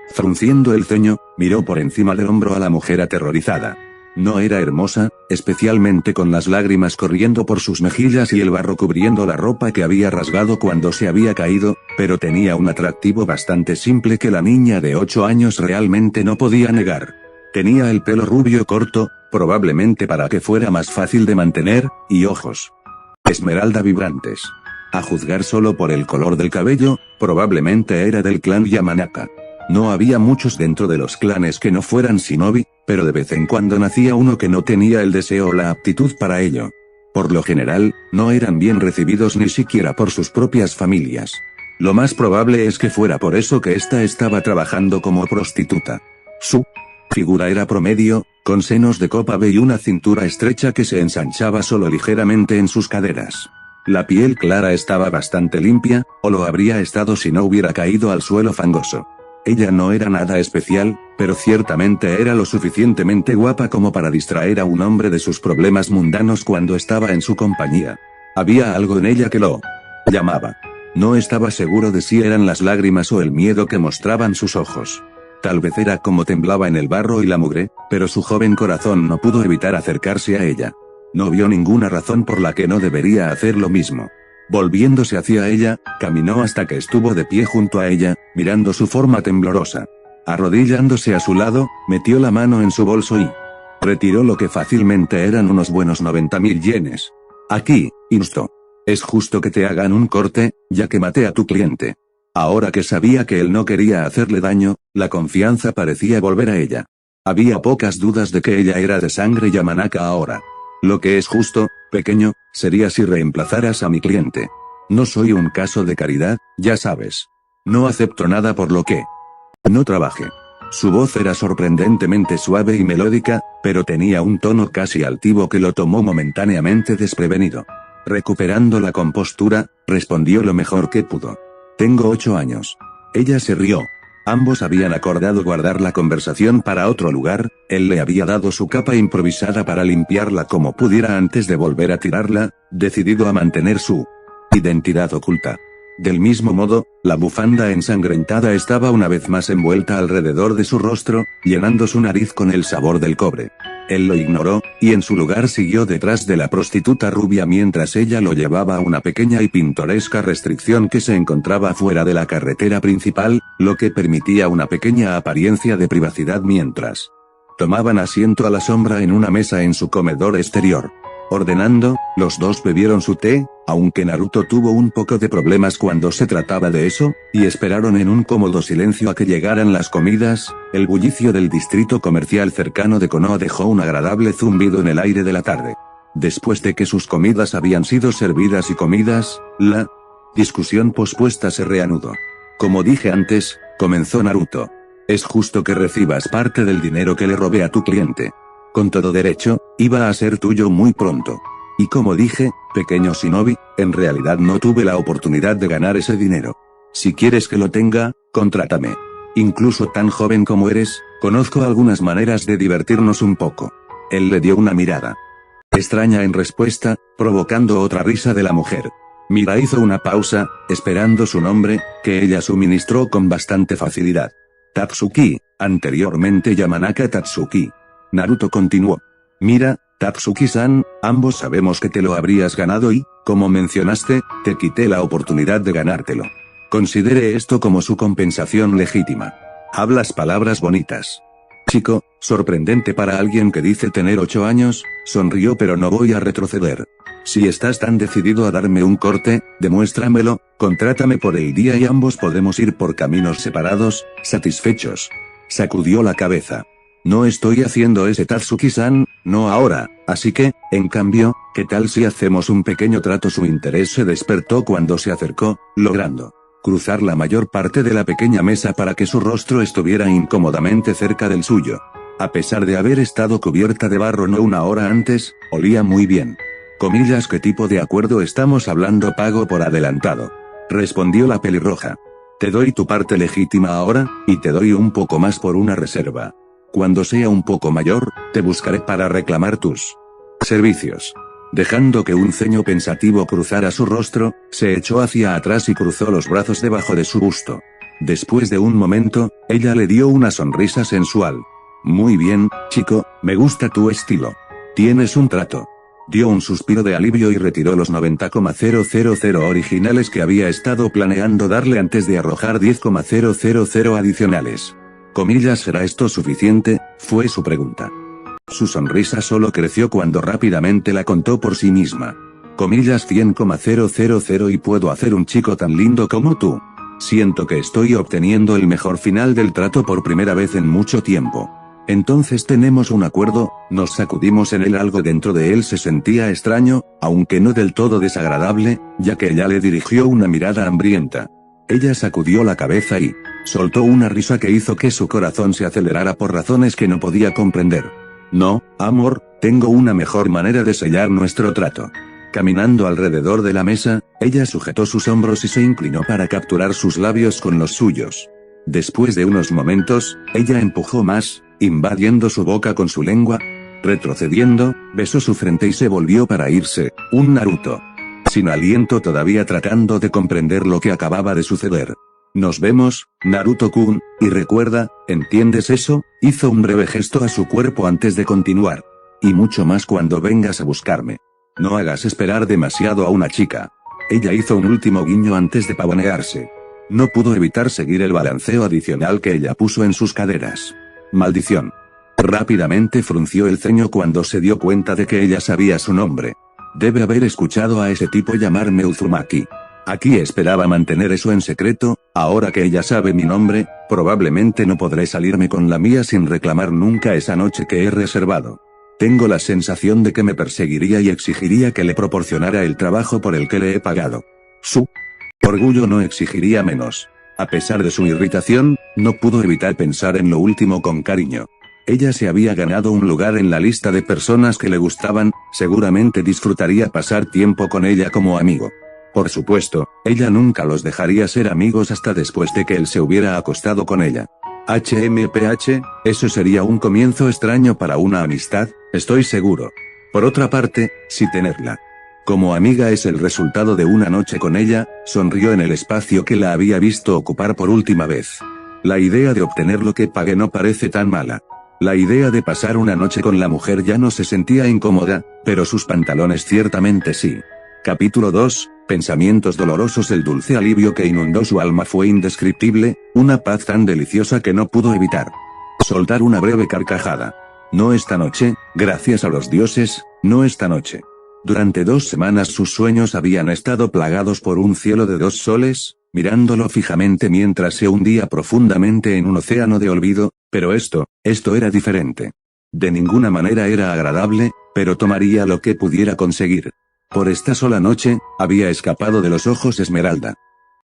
Frunciendo el ceño, miró por encima del hombro a la mujer aterrorizada. No era hermosa, especialmente con las lágrimas corriendo por sus mejillas y el barro cubriendo la ropa que había rasgado cuando se había caído, pero tenía un atractivo bastante simple que la niña de 8 años realmente no podía negar. Tenía el pelo rubio corto, probablemente para que fuera más fácil de mantener, y ojos esmeralda vibrantes. A juzgar solo por el color del cabello, probablemente era del clan Yamanaka. No había muchos dentro de los clanes que no fueran shinobi, pero de vez en cuando nacía uno que no tenía el deseo o la aptitud para ello. Por lo general, no eran bien recibidos ni siquiera por sus propias familias. Lo más probable es que fuera por eso que ésta estaba trabajando como prostituta. Su figura era promedio, con senos de copa B y una cintura estrecha que se ensanchaba solo ligeramente en sus caderas. La piel clara estaba bastante limpia, o lo habría estado si no hubiera caído al suelo fangoso. Ella no era nada especial, pero ciertamente era lo suficientemente guapa como para distraer a un hombre de sus problemas mundanos cuando estaba en su compañía. Había algo en ella que lo llamaba. No estaba seguro de si eran las lágrimas o el miedo que mostraban sus ojos. Tal vez era como temblaba en el barro y la mugre, pero su joven corazón no pudo evitar acercarse a ella. No vio ninguna razón por la que no debería hacer lo mismo. Volviéndose hacia ella, caminó hasta que estuvo de pie junto a ella, mirando su forma temblorosa. Arrodillándose a su lado, metió la mano en su bolso y retiró lo que fácilmente eran unos buenos 90.000 yenes. Aquí, instó. Es justo que te hagan un corte, ya que maté a tu cliente. Ahora que sabía que él no quería hacerle daño, la confianza parecía volver a ella. Había pocas dudas de que ella era de sangre Yamanaka ahora. Lo que es justo, pequeño, sería si reemplazaras a mi cliente. No soy un caso de caridad, ya sabes. No acepto nada por lo que no trabaje. Su voz era sorprendentemente suave y melódica, pero tenía un tono casi altivo que lo tomó momentáneamente desprevenido. Recuperando la compostura, respondió lo mejor que pudo. Tengo 8 años. Ella se rió. Ambos habían acordado guardar la conversación para otro lugar, él le había dado su capa improvisada para limpiarla como pudiera antes de volver a tirarla, decidido a mantener su identidad oculta. Del mismo modo, la bufanda ensangrentada estaba una vez más envuelta alrededor de su rostro, llenando su nariz con el sabor del cobre. Él lo ignoró, y en su lugar siguió detrás de la prostituta rubia mientras ella lo llevaba a una pequeña y pintoresca restricción que se encontraba fuera de la carretera principal, lo que permitía una pequeña apariencia de privacidad mientras tomaban asiento a la sombra en una mesa en su comedor exterior. Ordenando, los dos bebieron su té, aunque Naruto tuvo un poco de problemas cuando se trataba de eso, y esperaron en un cómodo silencio a que llegaran las comidas. El bullicio del distrito comercial cercano de Konoha dejó un agradable zumbido en el aire de la tarde. Después de que sus comidas habían sido servidas y comidas, la discusión pospuesta se reanudó. Como dije antes, comenzó Naruto. Es justo que recibas parte del dinero que le robé a tu cliente. Con todo derecho, iba a ser tuyo muy pronto. Y como dije, pequeño Shinobi, en realidad no tuve la oportunidad de ganar ese dinero. Si quieres que lo tenga, contrátame. Incluso tan joven como eres, conozco algunas maneras de divertirnos un poco. Él le dio una mirada extraña en respuesta, provocando otra risa de la mujer. Mira hizo una pausa, esperando su nombre, que ella suministró con bastante facilidad. Tatsuki, anteriormente Yamanaka Tatsuki. Naruto continuó. Mira, Tatsuki-san, ambos sabemos que te lo habrías ganado y, como mencionaste, te quité la oportunidad de ganártelo. Considere esto como su compensación legítima. Hablas palabras bonitas. Chico, sorprendente para alguien que dice tener 8 años, sonrió pero no voy a retroceder. Si estás tan decidido a darme un corte, demuéstramelo, contrátame por el día y ambos podemos ir por caminos separados, satisfechos. Sacudió la cabeza. No estoy haciendo ese Tatsuki-san, no ahora, así que, en cambio, ¿qué tal si hacemos un pequeño trato? Su interés se despertó cuando se acercó, logrando cruzar la mayor parte de la pequeña mesa para que su rostro estuviera incómodamente cerca del suyo. A pesar de haber estado cubierta de barro no una hora antes, olía muy bien. Comillas, ¿qué tipo de acuerdo estamos hablando? Pago por adelantado. Respondió la pelirroja. Te doy tu parte legítima ahora, y te doy un poco más por una reserva. Cuando sea un poco mayor, te buscaré para reclamar tus servicios. Dejando que un ceño pensativo cruzara su rostro, se echó hacia atrás y cruzó los brazos debajo de su busto. Después de un momento, ella le dio una sonrisa sensual. Muy bien, chico, me gusta tu estilo. Tienes un trato. Dio un suspiro de alivio y retiró los 90,000 originales que había estado planeando darle antes de arrojar 10,000 adicionales. Comillas, ¿será esto suficiente?, fue su pregunta. Su sonrisa solo creció cuando rápidamente la contó por sí misma. Comillas, 100,000 y puedo hacer un chico tan lindo como tú. Siento que estoy obteniendo el mejor final del trato por primera vez en mucho tiempo. Entonces tenemos un acuerdo. Nos sacudimos en él. Algo dentro de él se sentía extraño, aunque no del todo desagradable, ya que ella le dirigió una mirada hambrienta. Ella sacudió la cabeza y soltó una risa que hizo que su corazón se acelerara por razones que no podía comprender. No, amor, tengo una mejor manera de sellar nuestro trato. Caminando alrededor de la mesa, ella sujetó sus hombros y se inclinó para capturar sus labios con los suyos. Después de unos momentos, ella empujó más, invadiendo su boca con su lengua. Retrocediendo, besó su frente y se volvió para irse, un Naruto sin aliento todavía tratando de comprender lo que acababa de suceder. Nos vemos, Naruto-kun, y recuerda, ¿entiendes eso? Hizo un breve gesto a su cuerpo antes de continuar. Y mucho más cuando vengas a buscarme. No hagas esperar demasiado a una chica. Ella hizo un último guiño antes de pavonearse. No pudo evitar seguir el balanceo adicional que ella puso en sus caderas. Maldición. Rápidamente frunció el ceño cuando se dio cuenta de que ella sabía su nombre. Debe haber escuchado a ese tipo llamarme Uzumaki. Aquí esperaba mantener eso en secreto, ahora que ella sabe mi nombre, probablemente no podré salirme con la mía sin reclamar nunca esa noche que he reservado. Tengo la sensación de que me perseguiría y exigiría que le proporcionara el trabajo por el que le he pagado. Su orgullo no exigiría menos. A pesar de su irritación, no pudo evitar pensar en lo último con cariño. Ella se había ganado un lugar en la lista de personas que le gustaban, seguramente disfrutaría pasar tiempo con ella como amigo. Por supuesto, ella nunca los dejaría ser amigos hasta después de que él se hubiera acostado con ella. HMPH, eso sería un comienzo extraño para una amistad, estoy seguro. Por otra parte, si tenerla como amiga es el resultado de una noche con ella, sonrió en el espacio que la había visto ocupar por última vez. La idea de obtener lo que pague no parece tan mala. La idea de pasar una noche con la mujer ya no se sentía incómoda, pero sus pantalones ciertamente sí. Capítulo 2, pensamientos dolorosos. El dulce alivio que inundó su alma fue indescriptible, una paz tan deliciosa que no pudo evitar soltar una breve carcajada. No esta noche, gracias a los dioses, no esta noche. Durante 2 semanas sus sueños habían estado plagados por un cielo de 2 soles, mirándolo fijamente mientras se hundía profundamente en un océano de olvido, pero esto era diferente. De ninguna manera era agradable, pero tomaría lo que pudiera conseguir. Por esta sola noche, había escapado de los ojos esmeralda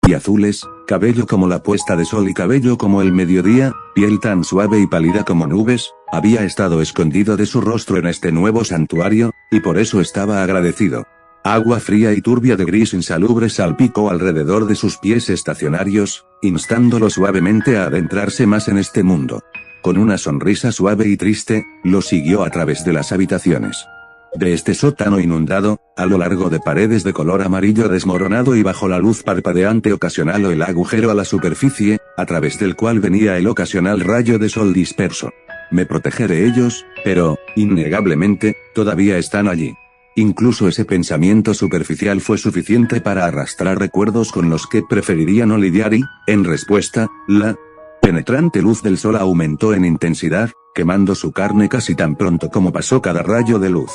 y azules, cabello como la puesta de sol y cabello como el mediodía, piel tan suave y pálida como nubes, había estado escondido de su rostro en este nuevo santuario, y por eso estaba agradecido. Agua fría y turbia de gris insalubre salpicó alrededor de sus pies estacionarios, instándolo suavemente a adentrarse más en este mundo. Con una sonrisa suave y triste, lo siguió a través de las habitaciones de este sótano inundado, a lo largo de paredes de color amarillo desmoronado y bajo la luz parpadeante ocasional o el agujero a la superficie, a través del cual venía el ocasional rayo de sol disperso. Me protegeré ellos, pero, innegablemente, todavía están allí. Incluso ese pensamiento superficial fue suficiente para arrastrar recuerdos con los que preferiría no lidiar y, en respuesta, la penetrante luz del sol aumentó en intensidad, quemando su carne casi tan pronto como pasó cada rayo de luz.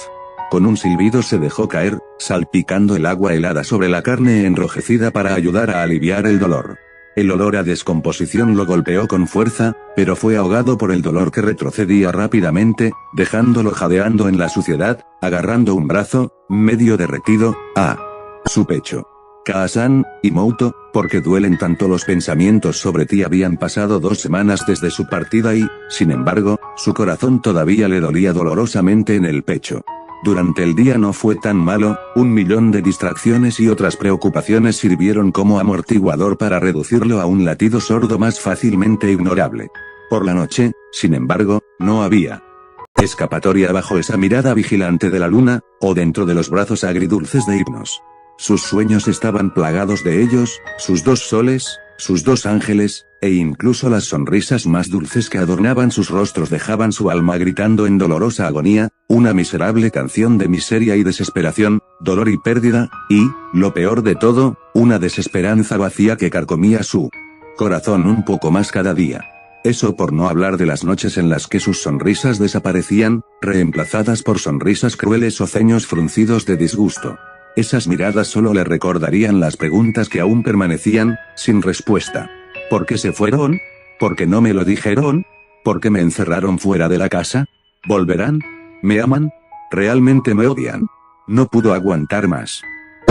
Con un silbido se dejó caer, salpicando el agua helada sobre la carne enrojecida para ayudar a aliviar el dolor. El olor a descomposición lo golpeó con fuerza, pero fue ahogado por el dolor que retrocedía rápidamente, dejándolo jadeando en la suciedad, agarrando un brazo, medio derretido, a su pecho. Kaa-san, y Mouto, ¿por qué duelen tanto los pensamientos sobre ti? Habían pasado 2 semanas desde su partida y, sin embargo, su corazón todavía le dolía dolorosamente en el pecho. Durante el día no fue tan malo, 1.000.000 de distracciones y otras preocupaciones sirvieron como amortiguador para reducirlo a un latido sordo más fácilmente ignorable. Por la noche, sin embargo, no había escapatoria bajo esa mirada vigilante de la luna, o dentro de los brazos agridulces de Hipnos. Sus sueños estaban plagados de ellos, sus 2 soles, sus 2 ángeles, e incluso las sonrisas más dulces que adornaban sus rostros dejaban su alma gritando en dolorosa agonía, una miserable canción de miseria y desesperación, dolor y pérdida, y, lo peor de todo, una desesperanza vacía que carcomía su corazón un poco más cada día. Eso por no hablar de las noches en las que sus sonrisas desaparecían, reemplazadas por sonrisas crueles o ceños fruncidos de disgusto. Esas miradas solo le recordarían las preguntas que aún permanecían, sin respuesta. ¿Por qué se fueron? ¿Por qué no me lo dijeron? ¿Por qué me encerraron fuera de la casa? ¿Volverán? ¿Me aman? ¿Realmente me odian? No pudo aguantar más.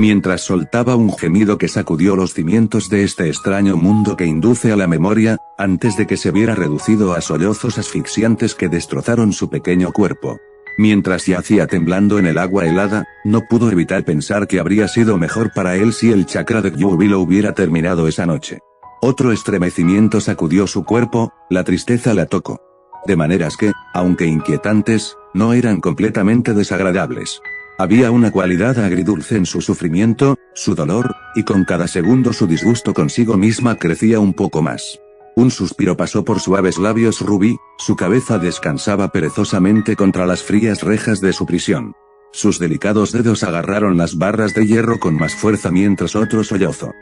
Mientras soltaba un gemido que sacudió los cimientos de este extraño mundo que induce a la memoria, antes de que se viera reducido a sollozos asfixiantes que destrozaron su pequeño cuerpo. Mientras yacía temblando en el agua helada, no pudo evitar pensar que habría sido mejor para él si el chakra de Júbilo hubiera terminado esa noche. Otro estremecimiento sacudió su cuerpo, la tristeza la tocó. De maneras que, aunque inquietantes, no eran completamente desagradables. Había una cualidad agridulce en su sufrimiento, su dolor, y con cada segundo su disgusto consigo misma crecía un poco más. Un suspiro pasó por suaves labios rubí, su cabeza descansaba perezosamente contra las frías rejas de su prisión. Sus delicados dedos agarraron las barras de hierro con más fuerza mientras otro sollozo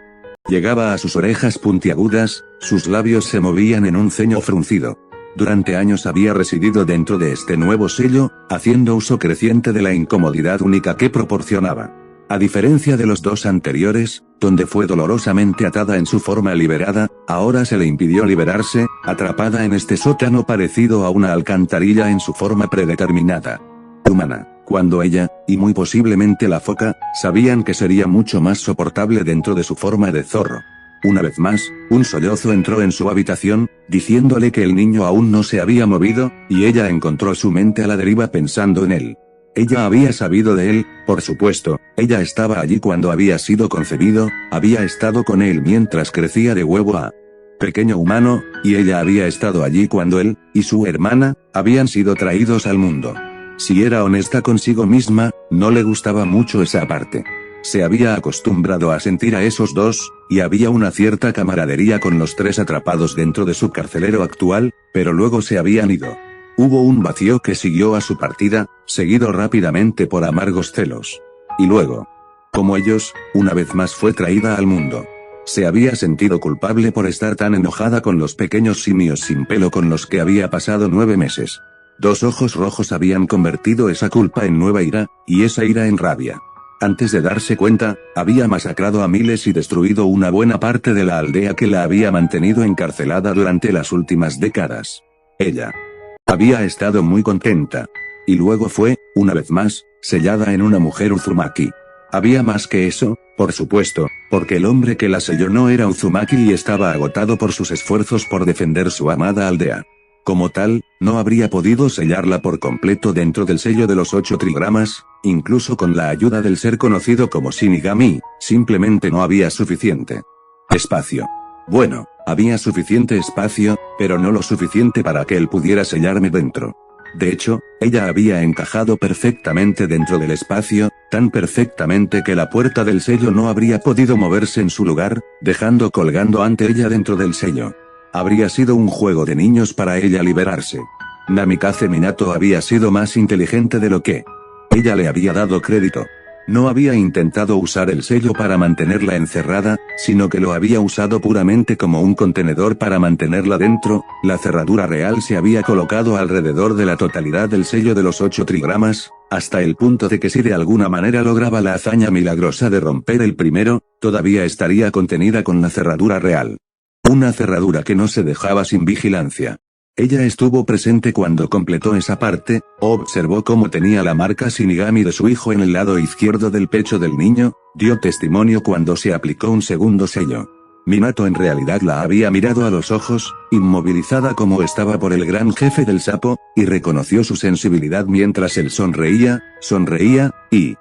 llegaba a sus orejas puntiagudas, sus labios se movían en un ceño fruncido. Durante años había residido dentro de este nuevo sello, haciendo uso creciente de la incomodidad única que proporcionaba. A diferencia de los dos anteriores, donde fue dolorosamente atada en su forma liberada, ahora se le impidió liberarse, atrapada en este sótano parecido a una alcantarilla en su forma predeterminada. Humana, cuando ella, y muy posiblemente la foca, sabían que sería mucho más soportable dentro de su forma de zorro. Una vez más, un sollozo entró en su habitación, diciéndole que el niño aún no se había movido, y ella encontró su mente a la deriva pensando en él. Ella había sabido de él, por supuesto, ella estaba allí cuando había sido concebido, había estado con él mientras crecía de huevo a pequeño humano, y ella había estado allí cuando él, y su hermana, habían sido traídos al mundo. Si era honesta consigo misma, no le gustaba mucho esa parte. Se había acostumbrado a sentir a esos dos, y había una cierta camaradería con los tres atrapados dentro de su carcelero actual, pero luego se habían ido. Hubo un vacío que siguió a su partida, seguido rápidamente por amargos celos. Y luego, como ellos, una vez más fue traída al mundo. Se había sentido culpable por estar tan enojada con los pequeños simios sin pelo con los que había pasado 9 meses. 2 ojos rojos habían convertido esa culpa en nueva ira, y esa ira en rabia. Antes de darse cuenta, había masacrado a miles y destruido una buena parte de la aldea que la había mantenido encarcelada durante las últimas décadas. Ella había estado muy contenta. Y luego fue, una vez más, sellada en una mujer Uzumaki. Había más que eso, por supuesto, porque el hombre que la selló no era Uzumaki y estaba agotado por sus esfuerzos por defender su amada aldea. Como tal, no habría podido sellarla por completo dentro del sello de los 8 trigramas, incluso con la ayuda del ser conocido como Shinigami, simplemente no había suficiente espacio. Bueno, había suficiente espacio, pero no lo suficiente para que él pudiera sellarme dentro. De hecho, ella había encajado perfectamente dentro del espacio, tan perfectamente que la puerta del sello no habría podido moverse en su lugar, dejando colgando ante ella dentro del sello. Habría sido un juego de niños para ella liberarse. Namikaze Minato había sido más inteligente de lo que ella le había dado crédito. No había intentado usar el sello para mantenerla encerrada, sino que lo había usado puramente como un contenedor para mantenerla dentro. La cerradura real se había colocado alrededor de la totalidad del sello de los 8 trigramas, hasta el punto de que si de alguna manera lograba la hazaña milagrosa de romper el primero, todavía estaría contenida con la cerradura real. Una cerradura que no se dejaba sin vigilancia. Ella estuvo presente cuando completó esa parte, observó cómo tenía la marca Shinigami de su hijo en el lado izquierdo del pecho del niño, dio testimonio cuando se aplicó un segundo sello. Minato en realidad la había mirado a los ojos, inmovilizada como estaba por el gran jefe del sapo, y reconoció su sensibilidad mientras él sonreía, y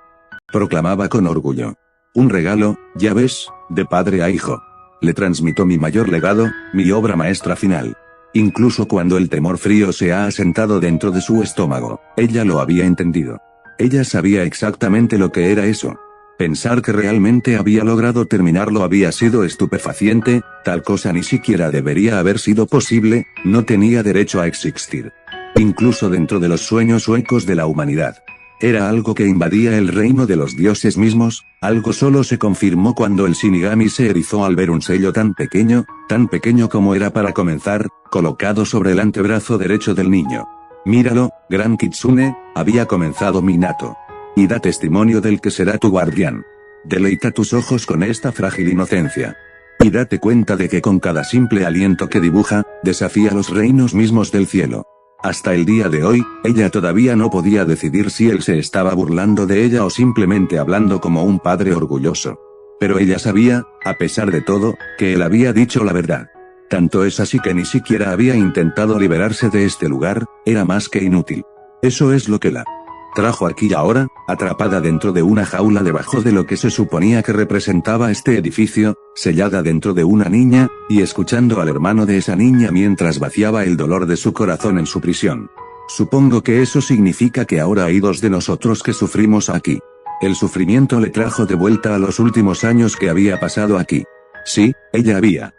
proclamaba con orgullo. Un regalo, ya ves, de padre a hijo. Le transmito mi mayor legado, mi obra maestra final. Incluso cuando el temor frío se ha asentado dentro de su estómago, ella lo había entendido. Ella sabía exactamente lo que era eso. Pensar que realmente había logrado terminarlo había sido estupefaciente, tal cosa ni siquiera debería haber sido posible, no tenía derecho a existir. Incluso dentro de los sueños huecos de la humanidad. Era algo que invadía el reino de los dioses mismos, algo solo se confirmó cuando el Shinigami se erizó al ver un sello tan pequeño como era para comenzar, colocado sobre el antebrazo derecho del niño. Míralo, gran Kitsune, había comenzado Minato. Y da testimonio del que será tu guardián. Deleita tus ojos con esta frágil inocencia. Y date cuenta de que con cada simple aliento que dibuja, desafía los reinos mismos del cielo. Hasta el día de hoy, ella todavía no podía decidir si él se estaba burlando de ella o simplemente hablando como un padre orgulloso. Pero ella sabía, a pesar de todo, que él había dicho la verdad. Tanto es así que ni siquiera había intentado liberarse de este lugar, era más que inútil. Eso es lo que la trajo aquí ahora, atrapada dentro de una jaula debajo de lo que se suponía que representaba este edificio, sellada dentro de una niña, y escuchando al hermano de esa niña mientras vaciaba el dolor de su corazón en su prisión. Supongo que eso significa que ahora hay dos de nosotros que sufrimos aquí. El sufrimiento le trajo de vuelta a los últimos años que había pasado aquí. Sí, ella había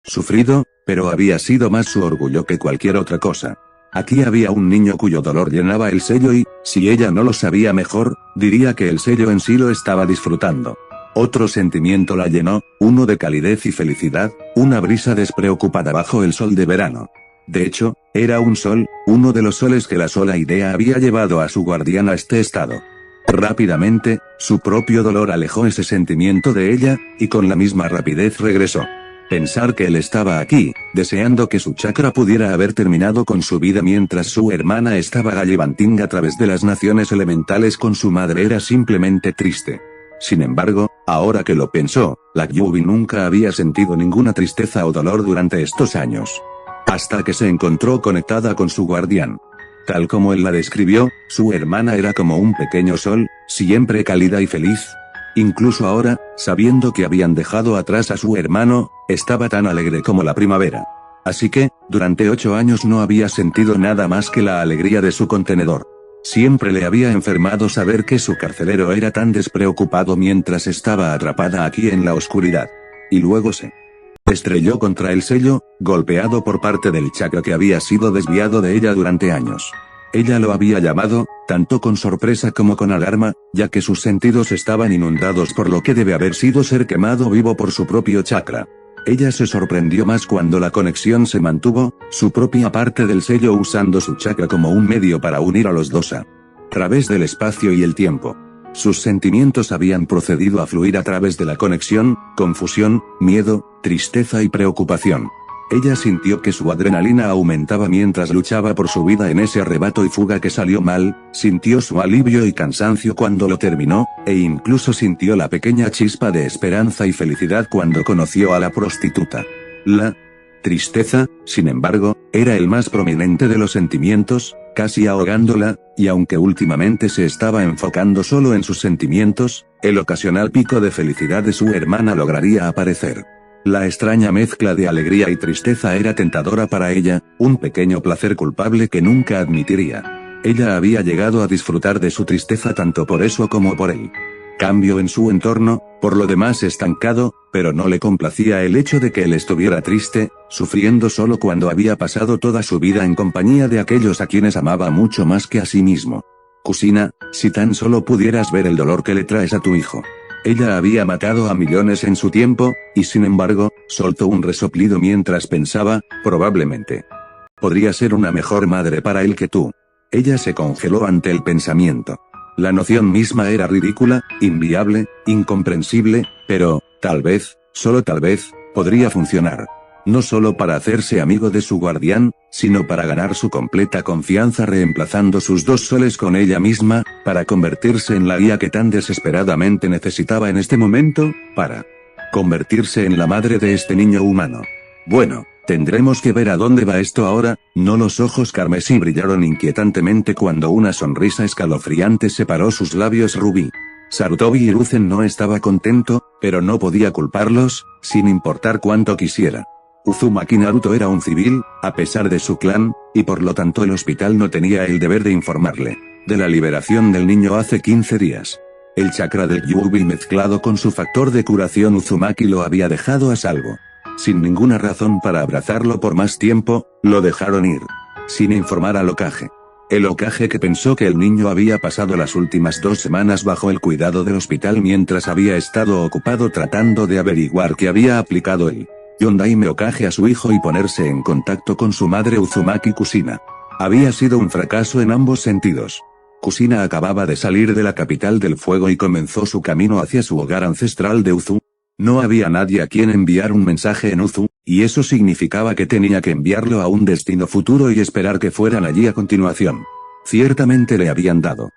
sufrido, pero había sido más su orgullo que cualquier otra cosa. Aquí había un niño cuyo dolor llenaba el sello y, si ella no lo sabía mejor, diría que el sello en sí lo estaba disfrutando. Otro sentimiento la llenó, uno de calidez y felicidad, una brisa despreocupada bajo el sol de verano. De hecho, era un sol, uno de los soles que la sola idea había llevado a su guardián a este estado. Rápidamente, su propio dolor alejó ese sentimiento de ella, y con la misma rapidez regresó. Pensar que él estaba aquí, deseando que su chakra pudiera haber terminado con su vida mientras su hermana estaba gallivanting a través de las naciones elementales con su madre era simplemente triste. Sin embargo, ahora que lo pensó, la Yubi nunca había sentido ninguna tristeza o dolor durante estos años. Hasta que se encontró conectada con su guardián. Tal como él la describió, su hermana era como un pequeño sol, siempre cálida y feliz. Incluso ahora, sabiendo que habían dejado atrás a su hermano, estaba tan alegre como la primavera. Así que, durante 8 años no había sentido nada más que la alegría de su contenedor. Siempre le había enfermado saber que su carcelero era tan despreocupado mientras estaba atrapada aquí en la oscuridad. Y luego se estrelló contra el sello, golpeado por parte del chakra que había sido desviado de ella durante años. Ella lo había llamado, tanto con sorpresa como con alarma, ya que sus sentidos estaban inundados por lo que debe haber sido ser quemado vivo por su propio chakra. Ella se sorprendió más cuando la conexión se mantuvo, su propia parte del sello usando su chakra como un medio para unir a los dos a través del espacio y el tiempo. Sus sentimientos habían procedido a fluir a través de la conexión, confusión, miedo, tristeza y preocupación. Ella sintió que su adrenalina aumentaba mientras luchaba por su vida en ese arrebato y fuga que salió mal, sintió su alivio y cansancio cuando lo terminó, e incluso sintió la pequeña chispa de esperanza y felicidad cuando conoció a la prostituta. La tristeza, sin embargo, era el más prominente de los sentimientos, casi ahogándola, y aunque últimamente se estaba enfocando solo en sus sentimientos, el ocasional pico de felicidad de su hermana lograría aparecer. La extraña mezcla de alegría y tristeza era tentadora para ella, un pequeño placer culpable que nunca admitiría. Ella había llegado a disfrutar de su tristeza tanto por eso como por él. Cambio en su entorno, por lo demás estancado, pero no le complacía el hecho de que él estuviera triste, sufriendo solo cuando había pasado toda su vida en compañía de aquellos a quienes amaba mucho más que a sí mismo. Kusina, si tan solo pudieras ver el dolor que le traes a tu hijo. Ella había matado a millones en su tiempo, y sin embargo, soltó un resoplido mientras pensaba, probablemente. Podría ser una mejor madre para él que tú. Ella se congeló ante el pensamiento. La noción misma era ridícula, inviable, incomprensible, pero, tal vez, solo tal vez, podría funcionar. No solo para hacerse amigo de su guardián, sino para ganar su completa confianza reemplazando sus 2 soles con ella misma, para convertirse en la guía que tan desesperadamente necesitaba en este momento, para convertirse en la madre de este niño humano. Bueno, tendremos que ver a dónde va esto ahora, ¿no? Los ojos carmesí brillaron inquietantemente cuando una sonrisa escalofriante separó sus labios rubí. Sarutobi Hiruzen no estaba contento, pero no podía culparlos, sin importar cuánto quisiera. Uzumaki Naruto era un civil, a pesar de su clan, y por lo tanto el hospital no tenía el deber de informarle de la liberación del niño hace 15 días. El chakra del Yubi mezclado con su factor de curación Uzumaki lo había dejado a salvo. Sin ninguna razón para abrazarlo por más tiempo, lo dejaron ir. Sin informar al Hokage. El Hokage, que pensó que el niño había pasado las últimas 2 semanas bajo el cuidado del hospital mientras había estado ocupado tratando de averiguar qué había aplicado el Yondaime Hokage a su hijo y ponerse en contacto con su madre Uzumaki Kusina. Había sido un fracaso en ambos sentidos. Kusina acababa de salir de la capital del fuego y comenzó su camino hacia su hogar ancestral de Uzu. No había nadie a quien enviar un mensaje en Uzu, y eso significaba que tenía que enviarlo a un destino futuro y esperar que fueran allí a continuación. Ciertamente le habían dado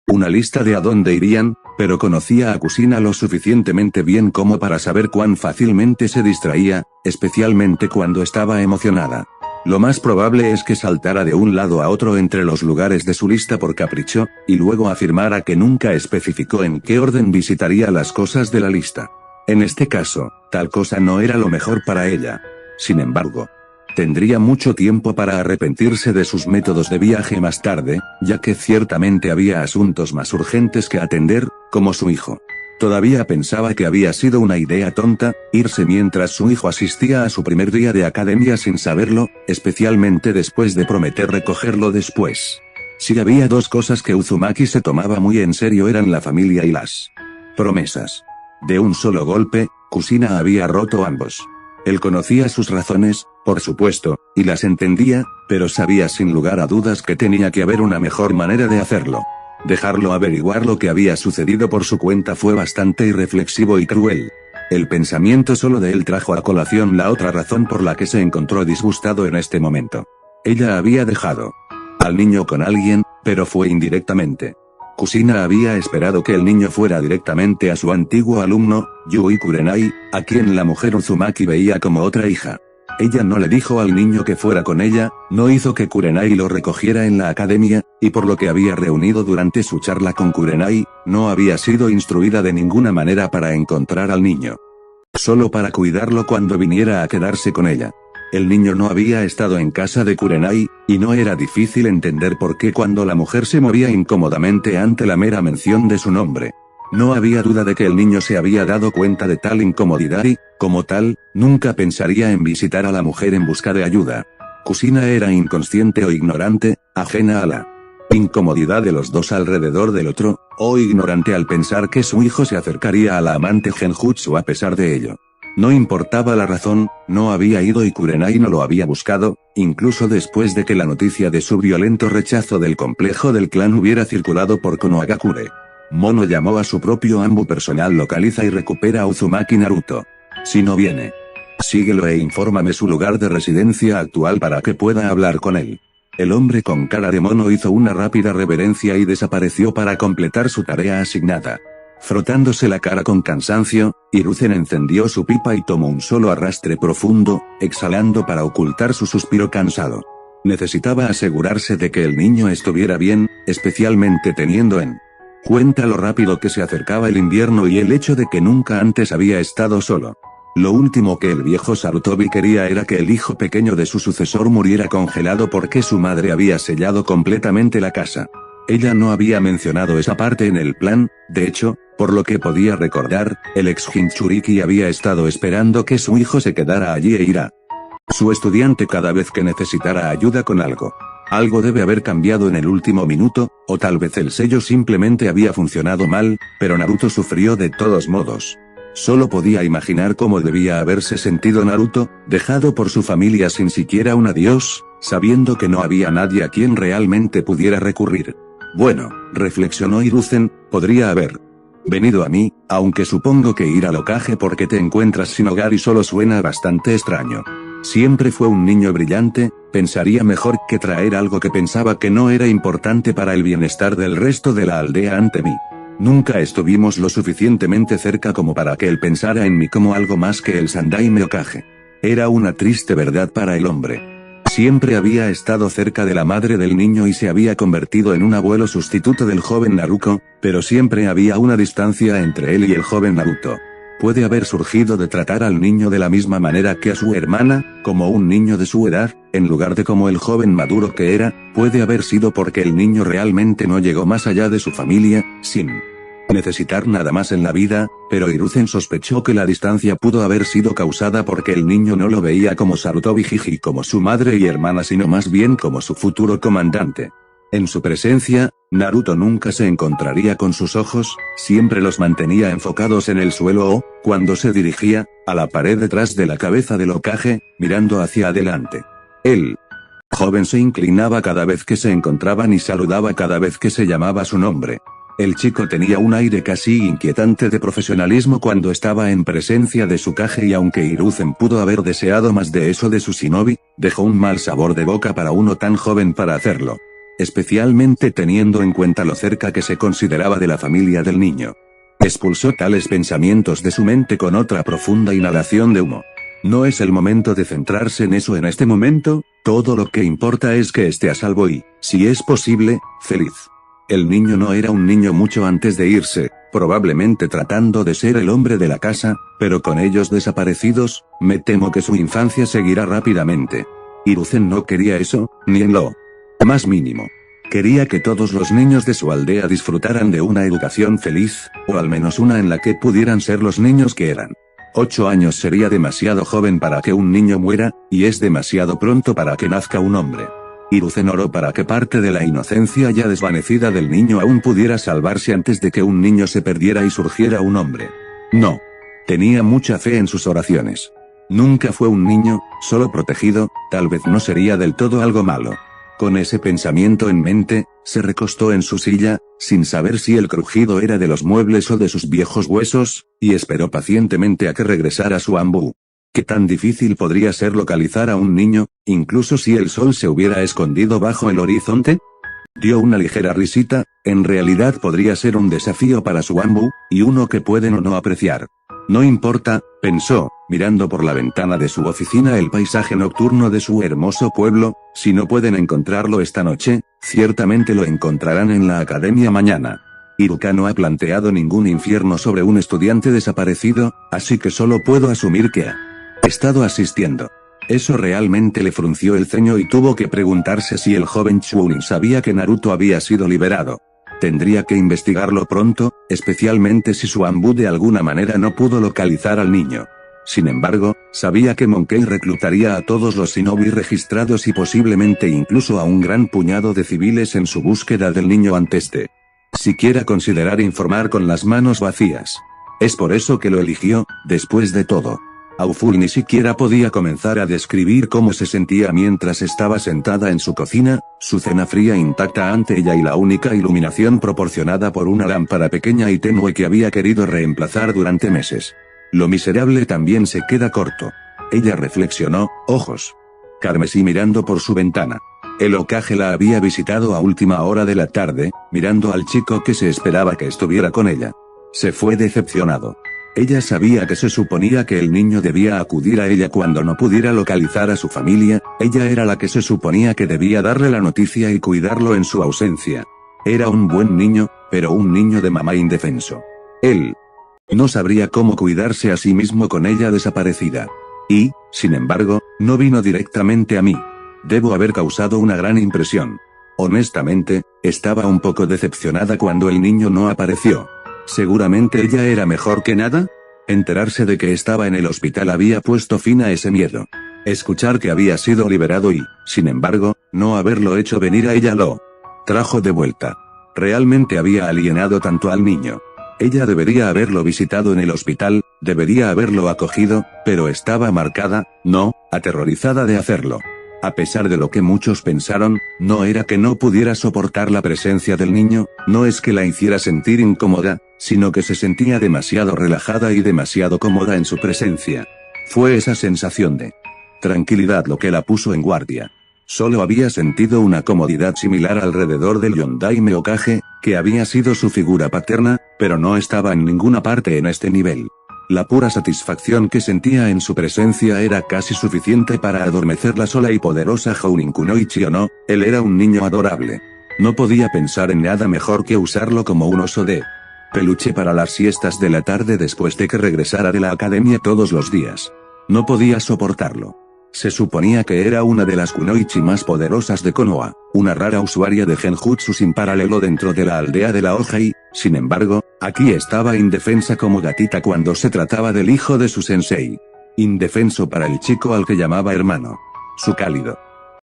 una lista de a dónde irían, pero conocía a Kusina lo suficientemente bien como para saber cuán fácilmente se distraía, especialmente cuando estaba emocionada. Lo más probable es que saltara de un lado a otro entre los lugares de su lista por capricho, y luego afirmara que nunca especificó en qué orden visitaría las cosas de la lista. En este caso, tal cosa no era lo mejor para ella. Sin embargo, tendría mucho tiempo para arrepentirse de sus métodos de viaje más tarde, ya que ciertamente había asuntos más urgentes que atender, como su hijo. Todavía pensaba que había sido una idea tonta, irse mientras su hijo asistía a su primer día de academia sin saberlo, especialmente después de prometer recogerlo después. Si había dos cosas que Uzumaki se tomaba muy en serio eran la familia y las promesas. De un solo golpe, Kusina había roto ambos. Él conocía sus razones, por supuesto, y las entendía, pero sabía sin lugar a dudas que tenía que haber una mejor manera de hacerlo. Dejarlo averiguar lo que había sucedido por su cuenta fue bastante irreflexivo y cruel. El pensamiento solo de él trajo a colación la otra razón por la que se encontró disgustado en este momento. Ella había dejado al niño con alguien, pero fue indirectamente. Kusina había esperado que el niño fuera directamente a su antiguo alumno, Yui Kurenai, a quien la mujer Uzumaki veía como otra hija. Ella no le dijo al niño que fuera con ella, no hizo que Kurenai lo recogiera en la academia, y por lo que había reunido durante su charla con Kurenai, no había sido instruida de ninguna manera para encontrar al niño. Solo para cuidarlo cuando viniera a quedarse con ella. El niño no había estado en casa de Kurenai, y no era difícil entender por qué cuando la mujer se movía incómodamente ante la mera mención de su nombre. No había duda de que el niño se había dado cuenta de tal incomodidad y, como tal, nunca pensaría en visitar a la mujer en busca de ayuda. Kusina era inconsciente o ignorante, ajena a la incomodidad de los dos alrededor del otro, o ignorante al pensar que su hijo se acercaría a la amante Genjutsu a pesar de ello. No importaba la razón, no había ido y Kurenai no lo había buscado, incluso después de que la noticia de su violento rechazo del complejo del clan hubiera circulado por Konohagakure. Mono llamó a su propio ambu personal, localiza y recupera a Uzumaki Naruto. Si no viene, síguelo e infórmame su lugar de residencia actual para que pueda hablar con él. El hombre con cara de mono hizo una rápida reverencia y desapareció para completar su tarea asignada. Frotándose la cara con cansancio, Hiruzen encendió su pipa y tomó un solo arrastre profundo, exhalando para ocultar su suspiro cansado. Necesitaba asegurarse de que el niño estuviera bien, especialmente teniendo en cuenta lo rápido que se acercaba el invierno y el hecho de que nunca antes había estado solo. Lo último que el viejo Sarutobi quería era que el hijo pequeño de su sucesor muriera congelado porque su madre había sellado completamente la casa. Ella no había mencionado esa parte en el plan, de hecho, por lo que podía recordar, el ex Jinchuriki había estado esperando que su hijo se quedara allí e irá su estudiante cada vez que necesitara ayuda con algo. Algo debe haber cambiado en el último minuto, o tal vez el sello simplemente había funcionado mal, pero Naruto sufrió de todos modos. Solo podía imaginar cómo debía haberse sentido Naruto, dejado por su familia sin siquiera un adiós, sabiendo que no había nadie a quien realmente pudiera recurrir. Bueno, reflexionó Hiruzen, podría haber venido a mí, aunque supongo que ir al Hokage porque te encuentras sin hogar y solo suena bastante extraño. Siempre fue un niño brillante, pensaría mejor que traer algo que pensaba que no era importante para el bienestar del resto de la aldea ante mí. Nunca estuvimos lo suficientemente cerca como para que él pensara en mí como algo más que el Sandaime Hokage. Era una triste verdad para el hombre. Siempre había estado cerca de la madre del niño y se había convertido en un abuelo sustituto del joven Naruto, pero siempre había una distancia entre él y el joven Naruto. Puede haber surgido de tratar al niño de la misma manera que a su hermana, como un niño de su edad, en lugar de como el joven maduro que era, puede haber sido porque el niño realmente no llegó más allá de su familia, sin necesitar nada más en la vida, pero Hiruzen sospechó que la distancia pudo haber sido causada porque el niño no lo veía como Sarutobi Hiji como su madre y hermana sino más bien como su futuro comandante. En su presencia, Naruto nunca se encontraría con sus ojos, siempre los mantenía enfocados en el suelo o, cuando se dirigía, a la pared detrás de la cabeza del Hokage, mirando hacia adelante. El joven se inclinaba cada vez que se encontraban y saludaba cada vez que se llamaba su nombre. El chico tenía un aire casi inquietante de profesionalismo cuando estaba en presencia de su Kage, y aunque Hiruzen pudo haber deseado más de eso de su shinobi, dejó un mal sabor de boca para uno tan joven para hacerlo. Especialmente teniendo en cuenta lo cerca que se consideraba de la familia del niño. Expulsó tales pensamientos de su mente con otra profunda inhalación de humo. No es el momento de centrarse en eso en este momento, todo lo que importa es que esté a salvo y, si es posible, feliz. El niño no era un niño mucho antes de irse, probablemente tratando de ser el hombre de la casa, pero con ellos desaparecidos, me temo que su infancia seguirá rápidamente. Hiruzen no quería eso, ni en lo más mínimo. Quería que todos los niños de su aldea disfrutaran de una educación feliz, o al menos una en la que pudieran ser los niños que eran. 8 años sería demasiado joven para que un niño muera, y es demasiado pronto para que nazca un hombre. Hiruzen oró para que parte de la inocencia ya desvanecida del niño aún pudiera salvarse antes de que un niño se perdiera y surgiera un hombre. No. Tenía mucha fe en sus oraciones. Nunca fue un niño, solo protegido, tal vez no sería del todo algo malo. Con ese pensamiento en mente, se recostó en su silla, sin saber si el crujido era de los muebles o de sus viejos huesos, y esperó pacientemente a que regresara su Anbu. ¿Qué tan difícil podría ser localizar a un niño, incluso si el sol se hubiera escondido bajo el horizonte? Dio una ligera risita, en realidad podría ser un desafío para su Anbu, y uno que pueden o no apreciar. No importa, pensó, mirando por la ventana de su oficina el paisaje nocturno de su hermoso pueblo, si no pueden encontrarlo esta noche, ciertamente lo encontrarán en la academia mañana. Iruka no ha planteado ningún infierno sobre un estudiante desaparecido, así que solo puedo asumir que ha estado asistiendo. Eso realmente le frunció el ceño y tuvo que preguntarse si el joven Chunin sabía que Naruto había sido liberado. Tendría que investigarlo pronto, especialmente si su Anbu de alguna manera no pudo localizar al niño. Sin embargo, sabía que Monkey reclutaría a todos los shinobi registrados y posiblemente incluso a un gran puñado de civiles en su búsqueda del niño antes de siquiera considerar informar con las manos vacías. Es por eso que lo eligió, después de todo. Auful ni siquiera podía comenzar a describir cómo se sentía mientras estaba sentada en su cocina, su cena fría intacta ante ella y la única iluminación proporcionada por una lámpara pequeña y tenue que había querido reemplazar durante meses. Lo miserable también se queda corto. Ella reflexionó, ojos carmesí mirando por su ventana. El Hokage la había visitado a última hora de la tarde, mirando al chico que se esperaba que estuviera con ella. Se fue decepcionado. Ella sabía que se suponía que el niño debía acudir a ella cuando no pudiera localizar a su familia, ella era la que se suponía que debía darle la noticia y cuidarlo en su ausencia. Era un buen niño, pero un niño de mamá indefenso. Él no sabría cómo cuidarse a sí mismo con ella desaparecida. Y, sin embargo, no vino directamente a mí. Debo haber causado una gran impresión. Honestamente, estaba un poco decepcionada cuando el niño no apareció. Seguramente ella era mejor que nada. Enterarse de que estaba en el hospital había puesto fin a ese miedo. Escuchar que había sido liberado y, sin embargo, no haberlo hecho venir a ella lo trajo de vuelta. Realmente había alienado tanto al niño. Ella debería haberlo visitado en el hospital, debería haberlo acogido, pero estaba marcada, no, aterrorizada de hacerlo. A pesar de lo que muchos pensaron, no era que no pudiera soportar la presencia del niño, no es que la hiciera sentir incómoda, sino que se sentía demasiado relajada y demasiado cómoda en su presencia. Fue esa sensación de tranquilidad lo que la puso en guardia. Solo había sentido una comodidad similar alrededor del Yondaime Hokage, que había sido su figura paterna, pero no estaba en ninguna parte en este nivel. La pura satisfacción que sentía en su presencia era casi suficiente para adormecer la sola y poderosa Jounin Kunoichi o no, él era un niño adorable. No podía pensar en nada mejor que usarlo como un oso de peluche para las siestas de la tarde después de que regresara de la academia todos los días. No podía soportarlo. Se suponía que era una de las kunoichi más poderosas de Konoha, una rara usuaria de genjutsu sin paralelo dentro de la aldea de la hoja y, sin embargo, aquí estaba indefensa como gatita cuando se trataba del hijo de su sensei. Indefenso para el chico al que llamaba hermano. Su cálido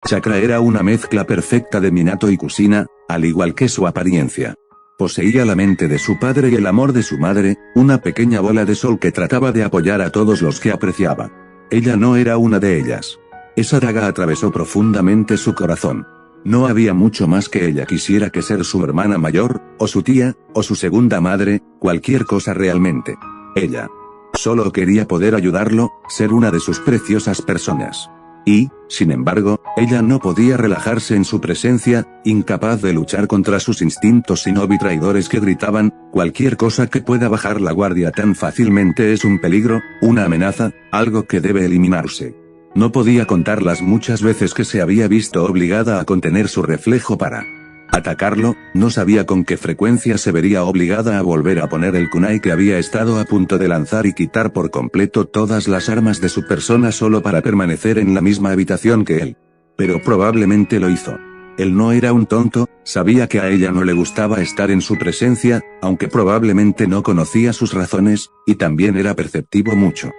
chakra era una mezcla perfecta de Minato y Kusina, al igual que su apariencia. Poseía la mente de su padre y el amor de su madre, una pequeña bola de sol que trataba de apoyar a todos los que apreciaba. Ella no era una de ellas. Esa daga atravesó profundamente su corazón. No había mucho más que ella quisiera que ser su hermana mayor, o su tía, o su segunda madre, cualquier cosa realmente. Ella solo quería poder ayudarlo, ser una de sus preciosas personas. Y, sin embargo, ella no podía relajarse en su presencia, incapaz de luchar contra sus instintos shinobi traidores que gritaban, cualquier cosa que pueda bajar la guardia tan fácilmente es un peligro, una amenaza, algo que debe eliminarse. No podía contar las muchas veces que se había visto obligada a contener su reflejo para atacarlo, no sabía con qué frecuencia se vería obligada a volver a poner el kunai que había estado a punto de lanzar y quitar por completo todas las armas de su persona solo para permanecer en la misma habitación que él. Pero probablemente lo hizo. Él no era un tonto, sabía que a ella no le gustaba estar en su presencia, aunque probablemente no conocía sus razones, y también era perceptivo mucho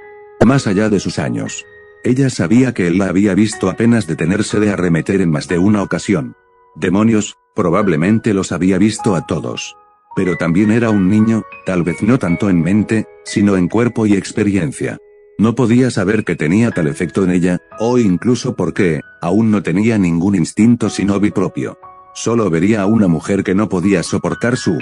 más allá de sus años. Ella sabía que él la había visto apenas detenerse de arremeter en más de una ocasión. Demonios, probablemente los había visto a todos. Pero también era un niño, tal vez no tanto en mente, sino en cuerpo y experiencia. No podía saber que tenía tal efecto en ella, o incluso porque, aún no tenía ningún instinto shinobi propio. Solo vería a una mujer que no podía soportar su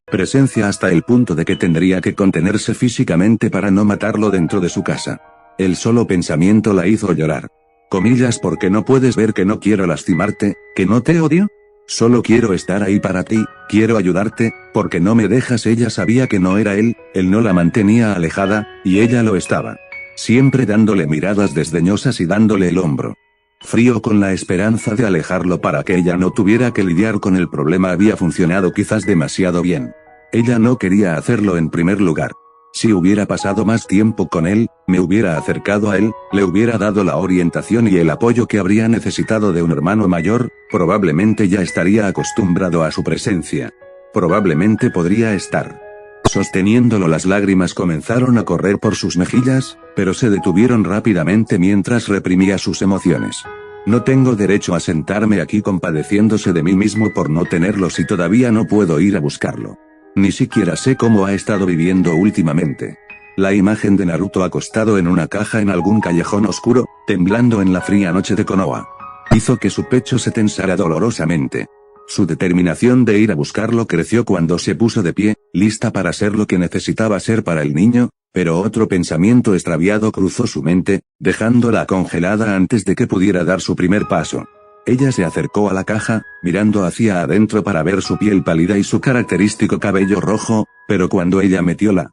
presencia hasta el punto de que tendría que contenerse físicamente para no matarlo dentro de su casa. El solo pensamiento la hizo llorar. Comillas, porque no puedes ver que no quiero lastimarte, que no te odio. Solo quiero estar ahí para ti, quiero ayudarte, porque no me dejas. Ella sabía que no era él no la mantenía alejada, y ella lo estaba. Siempre dándole miradas desdeñosas y dándole el hombro frío con la esperanza de alejarlo para que ella no tuviera que lidiar con el problema. Había funcionado quizás demasiado bien. Ella no quería hacerlo en primer lugar. Si hubiera pasado más tiempo con él, me hubiera acercado a él, le hubiera dado la orientación y el apoyo que habría necesitado de un hermano mayor, probablemente ya estaría acostumbrado a su presencia. Probablemente podría estar sosteniéndolo. Las lágrimas comenzaron a correr por sus mejillas, pero se detuvieron rápidamente mientras reprimía sus emociones. No tengo derecho a sentarme aquí compadeciéndose de mí mismo por no tenerlo si todavía no puedo ir a buscarlo. Ni siquiera sé cómo ha estado viviendo últimamente. La imagen de Naruto acostado en una caja en algún callejón oscuro, temblando en la fría noche de Konoha, hizo que su pecho se tensara dolorosamente. Su determinación de ir a buscarlo creció cuando se puso de pie, lista para ser lo que necesitaba ser para el niño, pero otro pensamiento extraviado cruzó su mente, dejándola congelada antes de que pudiera dar su primer paso. Ella se acercó a la caja, mirando hacia adentro para ver su piel pálida y su característico cabello rojo, pero cuando ella metió la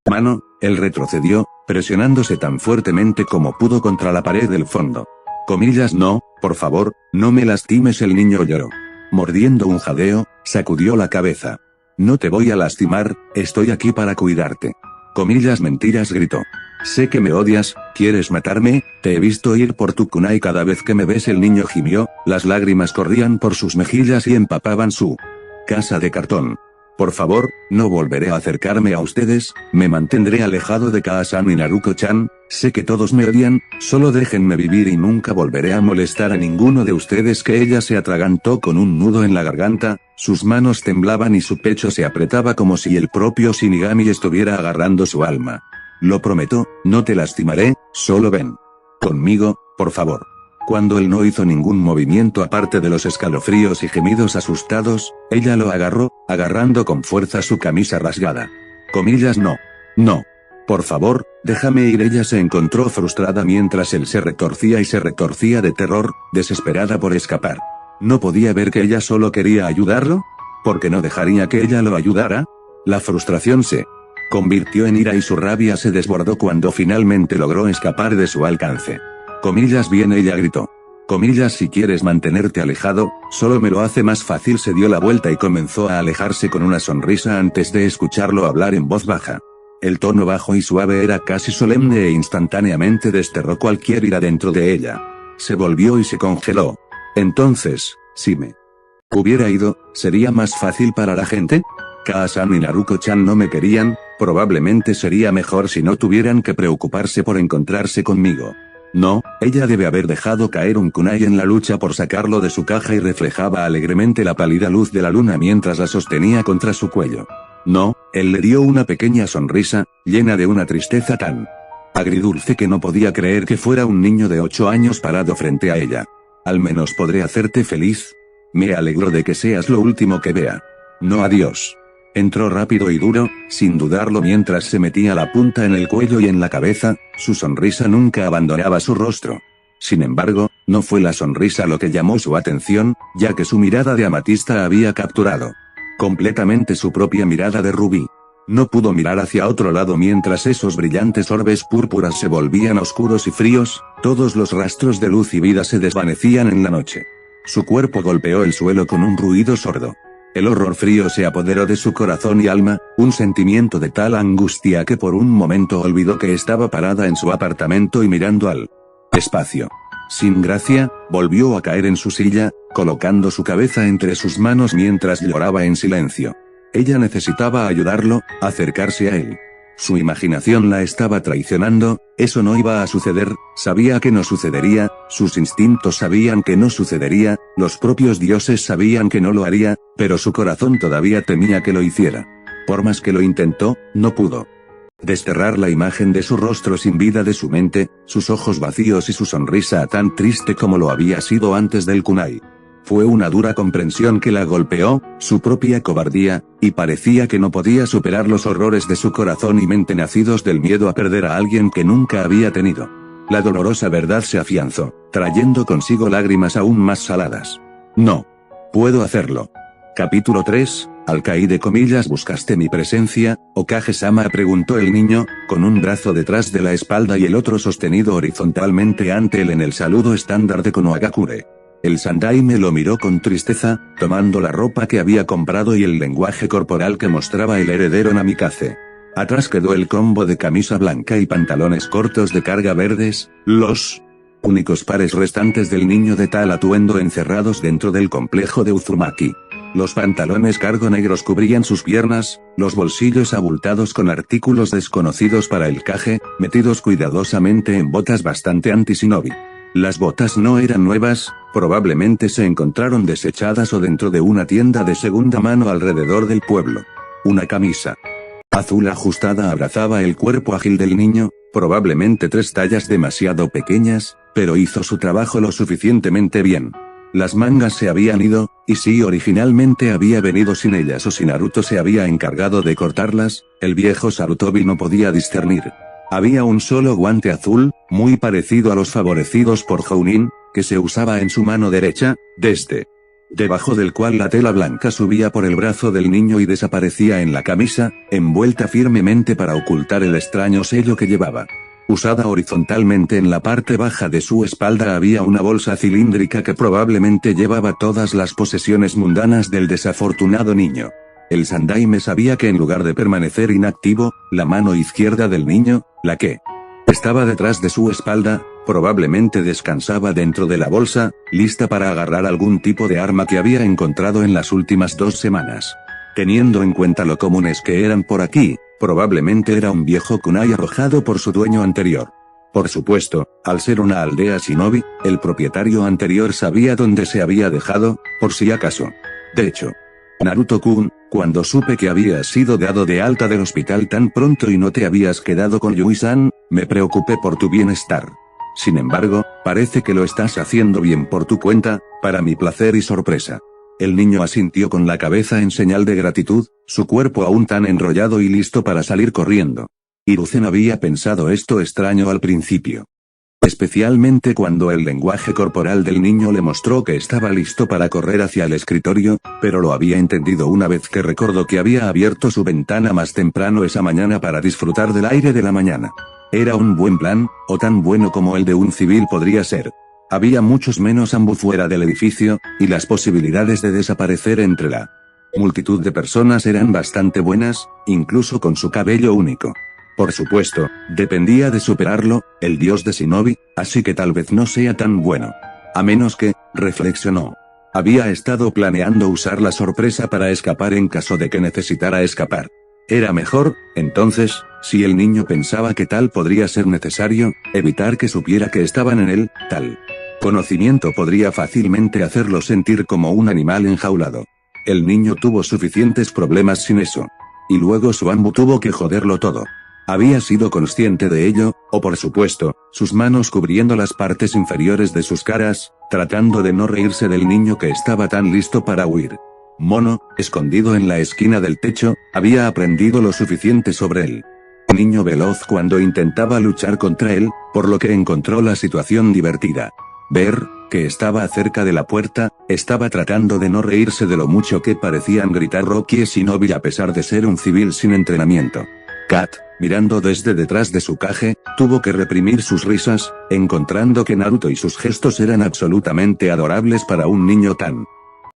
mano, él retrocedió, presionándose tan fuertemente como pudo contra la pared del fondo. Comillas, no, por favor, no me lastimes. El niño lloró. Mordiendo un jadeo, sacudió la cabeza. No te voy a lastimar, estoy aquí para cuidarte. Comillas, mentiras, gritó. Sé que me odias, quieres matarme, te he visto ir por tu kunai cada vez que me ves. El niño gimió, las lágrimas corrían por sus mejillas y empapaban su casa de cartón. Por favor, no volveré a acercarme a ustedes, me mantendré alejado de Kaa-san y Naruto-chan, sé que todos me odian, solo déjenme vivir y nunca volveré a molestar a ninguno de ustedes. Que ella se atragantó con un nudo en la garganta, sus manos temblaban y su pecho se apretaba como si el propio Shinigami estuviera agarrando su alma. Lo prometo, no te lastimaré, solo ven conmigo, por favor. Cuando él no hizo ningún movimiento aparte de los escalofríos y gemidos asustados, ella lo agarró, agarrando con fuerza su camisa rasgada. Comillas, no. No. Por favor, déjame ir. Ella se encontró frustrada mientras él se retorcía y se retorcía de terror, desesperada por escapar. ¿No podía ver que ella solo quería ayudarlo? ¿Por qué no dejaría que ella lo ayudara? La frustración se convirtió en ira y su rabia se desbordó cuando finalmente logró escapar de su alcance. Comillas, bien, ella gritó. Comillas, si quieres mantenerte alejado, solo me lo hace más fácil. Se dio la vuelta y comenzó a alejarse con una sonrisa antes de escucharlo hablar en voz baja. El tono bajo y suave era casi solemne e instantáneamente desterró cualquier ira dentro de ella. Se volvió y se congeló. Entonces, si me hubiera ido, ¿sería más fácil para la gente? Kaa-san y Naruto-chan no me querían, probablemente sería mejor si no tuvieran que preocuparse por encontrarse conmigo. No, ella debe haber dejado caer un kunai en la lucha por sacarlo de su caja y reflejaba alegremente la pálida luz de la luna mientras la sostenía contra su cuello. No, él le dio una pequeña sonrisa, llena de una tristeza tan agridulce que no podía creer que fuera un niño de 8 años parado frente a ella. Al menos podré hacerte feliz, Me alegro de que seas lo último que vea. No, adiós. Entró rápido y duro, sin dudarlo mientras se metía la punta en el cuello y en la cabeza, su sonrisa nunca abandonaba su rostro. Sin embargo, no fue la sonrisa lo que llamó su atención, ya que su mirada de amatista había capturado completamente su propia mirada de rubí. No pudo mirar hacia otro lado mientras esos brillantes orbes púrpuras se volvían oscuros y fríos, todos los rastros de luz y vida se desvanecían en la noche. Su cuerpo golpeó el suelo con un ruido sordo. El horror frío se apoderó de su corazón y alma, un sentimiento de tal angustia que por un momento olvidó que estaba parada en su apartamento y mirando al espacio. Sin gracia, volvió a caer en su silla, colocando su cabeza entre sus manos mientras lloraba en silencio. Ella necesitaba ayudarlo, acercarse a él. Su imaginación la estaba traicionando, eso no iba a suceder, sabía que no sucedería, sus instintos sabían que no sucedería, los propios dioses sabían que no lo haría, pero su corazón todavía temía que lo hiciera. Por más que lo intentó, no pudo desterrar la imagen de su rostro sin vida de su mente, sus ojos vacíos y su sonrisa tan triste como lo había sido antes del kunai. Fue una dura comprensión que la golpeó, su propia cobardía, y parecía que no podía superar los horrores de su corazón y mente nacidos del miedo a perder a alguien que nunca había tenido. La dolorosa verdad se afianzó, trayendo consigo lágrimas aún más saladas. No puedo hacerlo. Capítulo 3, ¿buscaste mi presencia, Okage-sama? Preguntó el niño, con un brazo detrás de la espalda y el otro sostenido horizontalmente ante él en el saludo estándar de Konohagakure. El Sandaime lo miró con tristeza, tomando la ropa que había comprado y el lenguaje corporal que mostraba el heredero Namikaze. Atrás quedó el combo de camisa blanca y pantalones cortos de carga verdes, los únicos pares restantes del niño de tal atuendo encerrados dentro del complejo de Uzumaki. Los pantalones cargo negros cubrían sus piernas, los bolsillos abultados con artículos desconocidos para el Kage, metidos cuidadosamente en botas bastante anti-shinobi. Las botas no eran nuevas, probablemente se encontraron desechadas o dentro de una tienda de segunda mano alrededor del pueblo. Una camisa azul ajustada abrazaba el cuerpo ágil del niño, probablemente 3 tallas demasiado pequeñas, pero hizo su trabajo lo suficientemente bien. Las mangas se habían ido, y si originalmente había venido sin ellas o si Naruto se había encargado de cortarlas, el viejo Sarutobi no podía discernir. Había un solo guante azul, muy parecido a los favorecidos por Jounin, que se usaba en su mano derecha, desde debajo del cual la tela blanca subía por el brazo del niño y desaparecía en la camisa, envuelta firmemente para ocultar el extraño sello que llevaba. Usada horizontalmente en la parte baja de su espalda había una bolsa cilíndrica que probablemente llevaba todas las posesiones mundanas del desafortunado niño. El Sandaime sabía que en lugar de permanecer inactivo, la mano izquierda del niño, la que estaba detrás de su espalda, probablemente descansaba dentro de la bolsa, lista para agarrar algún tipo de arma que había encontrado en las últimas 2 semanas. Teniendo en cuenta lo comunes que eran por aquí, probablemente era un viejo kunai arrojado por su dueño anterior. Por supuesto, al ser una aldea shinobi, el propietario anterior sabía dónde se había dejado, por si acaso. De hecho, Naruto-kun, cuando supe que habías sido dado de alta del hospital tan pronto y no te habías quedado con Yui-san, me preocupé por tu bienestar. Sin embargo, parece que lo estás haciendo bien por tu cuenta, para mi placer y sorpresa. El niño asintió con la cabeza en señal de gratitud, su cuerpo aún tan enrollado y listo para salir corriendo. Hiruzen había pensado esto extraño al principio. Especialmente cuando el lenguaje corporal del niño le mostró que estaba listo para correr hacia el escritorio, pero lo había entendido una vez que recordó que había abierto su ventana más temprano esa mañana para disfrutar del aire de la mañana. Era un buen plan, o tan bueno como el de un civil podría ser. Había muchos menos ambu fuera del edificio, y las posibilidades de desaparecer entre la multitud de personas eran bastante buenas, incluso con su cabello único. Por supuesto, dependía de superarlo, el dios de Shinobi, así que tal vez no sea tan bueno. A menos que, reflexionó. Había estado planeando usar la sorpresa para escapar en caso de que necesitara escapar. Era mejor, entonces, si el niño pensaba que tal podría ser necesario, evitar que supiera que estaban en él, tal conocimiento podría fácilmente hacerlo sentir como un animal enjaulado. El niño tuvo suficientes problemas sin eso. Y luego su ambu tuvo que joderlo todo. Había sido consciente de ello, o por supuesto, sus manos cubriendo las partes inferiores de sus caras, tratando de no reírse del niño que estaba tan listo para huir. Mono, escondido en la esquina del techo, había aprendido lo suficiente sobre él. Niño veloz cuando intentaba luchar contra él, por lo que encontró la situación divertida. Ver, que estaba cerca de la puerta, estaba tratando de no reírse de lo mucho que parecían gritar Rocky y Shinobi a pesar de ser un civil sin entrenamiento. Kat, mirando desde detrás de su caje, tuvo que reprimir sus risas, encontrando que Naruto y sus gestos eran absolutamente adorables para un niño tan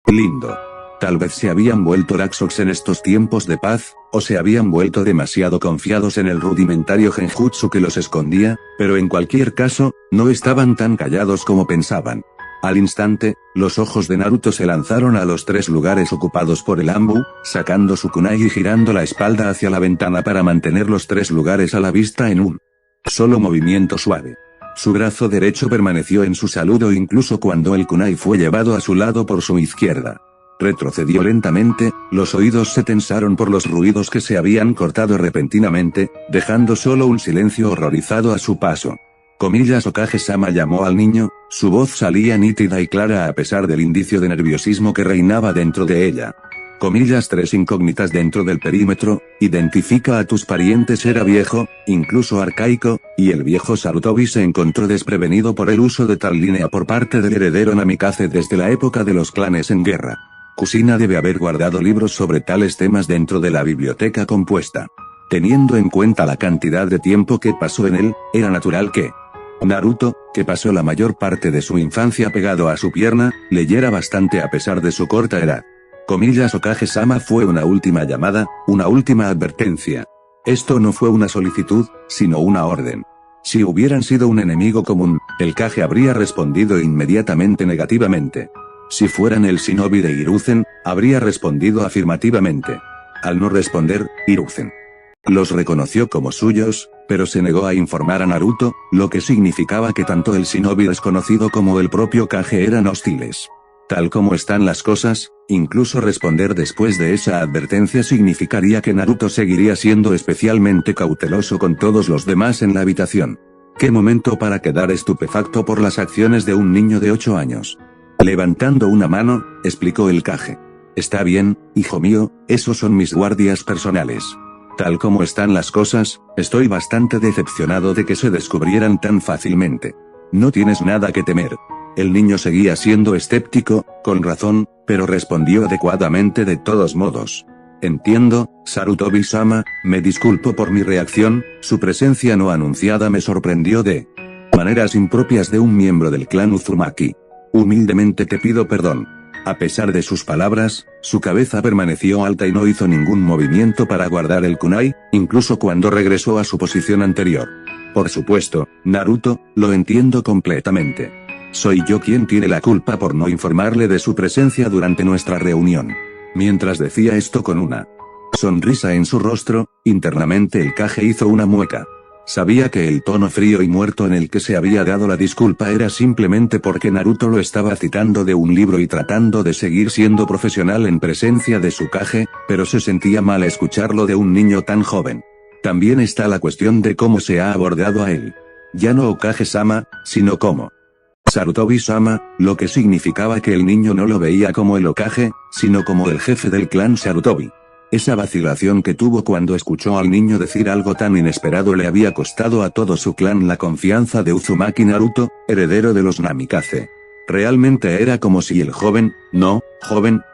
lindo. Tal vez se habían vuelto laxos en estos tiempos de paz, o se habían vuelto demasiado confiados en el rudimentario genjutsu que los escondía, pero en cualquier caso, no estaban tan callados como pensaban. Al instante, los ojos de Naruto se lanzaron a los 3 lugares ocupados por el Anbu, sacando su kunai y girando la espalda hacia la ventana para mantener los 3 lugares a la vista en un solo movimiento suave. Su brazo derecho permaneció en su saludo incluso cuando el kunai fue llevado a su lado por su izquierda. Retrocedió lentamente, los oídos se tensaron por los ruidos que se habían cortado repentinamente, dejando solo un silencio horrorizado a su paso. Hokage-sama llamó al niño, su voz salía nítida y clara a pesar del indicio de nerviosismo que reinaba dentro de ella. 3 incógnitas dentro del perímetro, identifica a tus parientes era viejo, incluso arcaico, y el viejo Sarutobi se encontró desprevenido por el uso de tal línea por parte del heredero Namikaze desde la época de los clanes en guerra. Kushina debe haber guardado libros sobre tales temas dentro de la biblioteca compuesta. Teniendo en cuenta la cantidad de tiempo que pasó en él, era natural que Naruto, que pasó la mayor parte de su infancia pegado a su pierna, leyera bastante a pesar de su corta edad. Hokage-sama fue una última llamada, una última advertencia. Esto no fue una solicitud, sino una orden. Si hubieran sido un enemigo común, el Kage habría respondido inmediatamente negativamente. Si fueran el shinobi de Hiruzen, habría respondido afirmativamente. Al no responder, Hiruzen los reconoció como suyos, pero se negó a informar a Naruto, lo que significaba que tanto el shinobi desconocido como el propio Kage eran hostiles. Tal como están las cosas, incluso responder después de esa advertencia significaría que Naruto seguiría siendo especialmente cauteloso con todos los demás en la habitación. ¿Qué momento para quedar estupefacto por las acciones de un niño de 8 años? Levantando una mano, explicó el Kage. Está bien, hijo mío, esos son mis guardias personales. Tal como están las cosas, estoy bastante decepcionado de que se descubrieran tan fácilmente. No tienes nada que temer. El niño seguía siendo escéptico, con razón, pero respondió adecuadamente de todos modos. Entiendo, Sarutobi-sama, me disculpo por mi reacción, su presencia no anunciada me sorprendió de maneras impropias de un miembro del clan Uzumaki. Humildemente te pido perdón. A pesar de sus palabras, su cabeza permaneció alta y no hizo ningún movimiento para guardar el kunai, incluso cuando regresó a su posición anterior. Por supuesto, Naruto, lo entiendo completamente. Soy yo quien tiene la culpa por no informarle de su presencia durante nuestra reunión. Mientras decía esto con una sonrisa en su rostro, internamente el Kage hizo una mueca. Sabía que el tono frío y muerto en el que se había dado la disculpa era simplemente porque Naruto lo estaba citando de un libro y tratando de seguir siendo profesional en presencia de su Kage, pero se sentía mal escucharlo de un niño tan joven. También está la cuestión de cómo se ha abordado a él. Ya no Hokage-sama, sino como Sarutobi-sama, lo que significaba que el niño no lo veía como el Hokage, sino como el jefe del clan Sarutobi. Esa vacilación que tuvo cuando escuchó al niño decir algo tan inesperado le había costado a todo su clan la confianza de Uzumaki Naruto, heredero de los Namikaze. Realmente era como si el joven,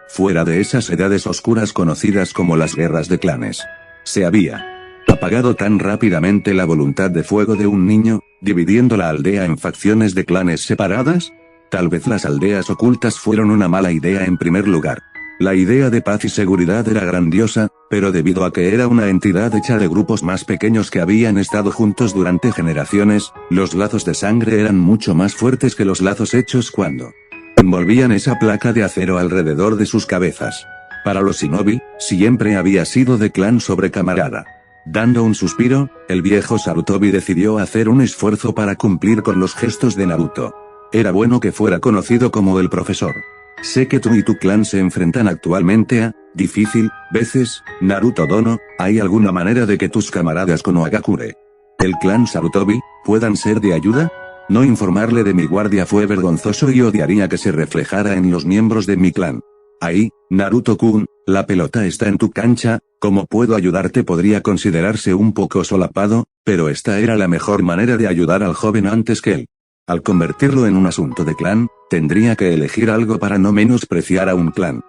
fuera de esas edades oscuras conocidas como las guerras de clanes. Se había apagado tan rápidamente la voluntad de fuego de un niño, dividiendo la aldea en facciones de clanes separadas. Tal vez las aldeas ocultas fueron una mala idea en primer lugar. La idea de paz y seguridad era grandiosa, pero debido a que era una entidad hecha de grupos más pequeños que habían estado juntos durante generaciones, los lazos de sangre eran mucho más fuertes que los lazos hechos cuando envolvían esa placa de acero alrededor de sus cabezas. Para los shinobi, siempre había sido de clan sobre camarada. Dando un suspiro, el viejo Sarutobi decidió hacer un esfuerzo para cumplir con los gestos de Naruto. Era bueno que fuera conocido como el profesor. Sé que tú y tu clan se enfrentan actualmente a Difícil, veces, Naruto Dono, ¿hay alguna manera de que tus camaradas Konohagakure, el clan Sarutobi, puedan ser de ayuda? No informarle de mi guardia fue vergonzoso y odiaría que se reflejara en los miembros de mi clan. Ahí, Naruto-kun, la pelota está en tu cancha, ¿cómo puedo ayudarte? Podría considerarse un poco solapado, pero esta era la mejor manera de ayudar al joven antes que él. Al convertirlo en un asunto de clan, tendría que elegir algo para no menospreciar a un clan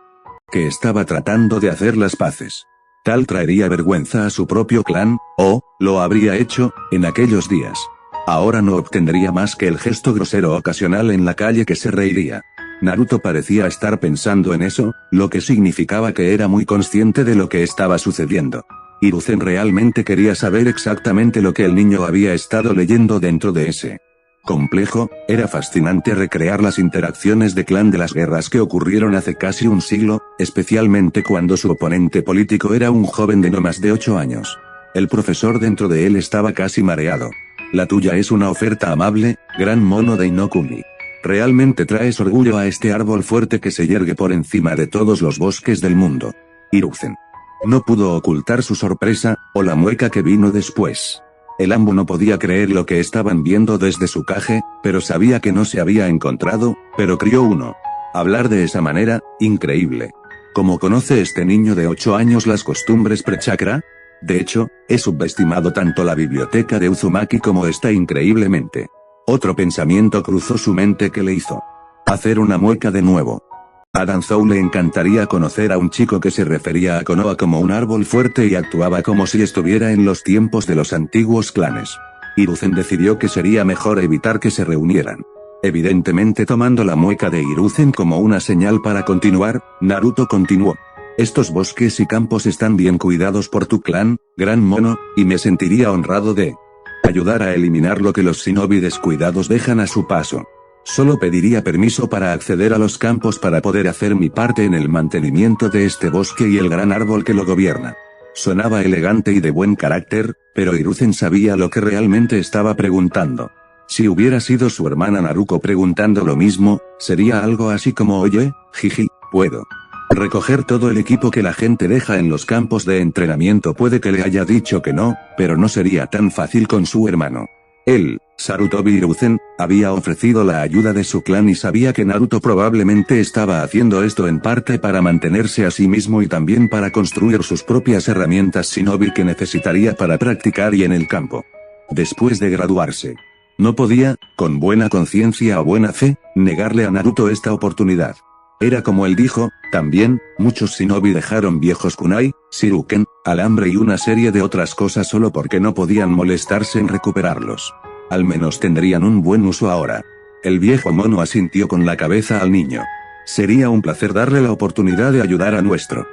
que estaba tratando de hacer las paces. Tal traería vergüenza a su propio clan, o, lo habría hecho, en aquellos días. Ahora no obtendría más que el gesto grosero ocasional en la calle que se reiría. Naruto parecía estar pensando en eso, lo que significaba que era muy consciente de lo que estaba sucediendo. Hiruzen realmente quería saber exactamente lo que el niño había estado leyendo dentro de ese complejo. Era fascinante recrear las interacciones de clan de las guerras que ocurrieron hace casi un siglo, especialmente cuando su oponente político era un joven de no más de 8 años. El profesor dentro de él estaba casi mareado. La tuya es una oferta amable, gran mono de Inokuni. Realmente traes orgullo a este árbol fuerte que se yergue por encima de todos los bosques del mundo. Hiruzen no pudo ocultar su sorpresa, o la mueca que vino después. El Ambu no podía creer lo que estaban viendo desde su caje, pero sabía que no se había encontrado, pero crió uno. Hablar de esa manera, increíble. ¿Cómo conoce este niño de 8 años las costumbres prechakra? De hecho, he subestimado tanto la biblioteca de Uzumaki como esta increíblemente. Otro pensamiento cruzó su mente que le hizo hacer una mueca de nuevo. A Danzou le encantaría conocer a un chico que se refería a Konoha como un árbol fuerte y actuaba como si estuviera en los tiempos de los antiguos clanes. Hiruzen decidió que sería mejor evitar que se reunieran. Evidentemente tomando la mueca de Hiruzen como una señal para continuar, Naruto continuó. Estos bosques y campos están bien cuidados por tu clan, gran mono, y me sentiría honrado de ayudar a eliminar lo que los shinobi descuidados dejan a su paso. Solo pediría permiso para acceder a los campos para poder hacer mi parte en el mantenimiento de este bosque y el gran árbol que lo gobierna. Sonaba elegante y de buen carácter, pero Hiruzen sabía lo que realmente estaba preguntando. Si hubiera sido su hermana Naruko preguntando lo mismo, sería algo así como oye, jiji, ¿puedo recoger todo el equipo que la gente deja en los campos de entrenamiento? Puede que le haya dicho que no, pero no sería tan fácil con su hermano. Él, Sarutobi Hiruzen, había ofrecido la ayuda de su clan y sabía que Naruto probablemente estaba haciendo esto en parte para mantenerse a sí mismo y también para construir sus propias herramientas shinobi que necesitaría para practicar y en el campo. Después de graduarse, no podía, con buena conciencia o buena fe, negarle a Naruto esta oportunidad. Era como él dijo, también, muchos shinobi dejaron viejos kunai, shuriken, alambre y una serie de otras cosas solo porque no podían molestarse en recuperarlos. Al menos tendrían un buen uso ahora. El viejo mono asintió con la cabeza al niño. Sería un placer darle la oportunidad de ayudar a nuestro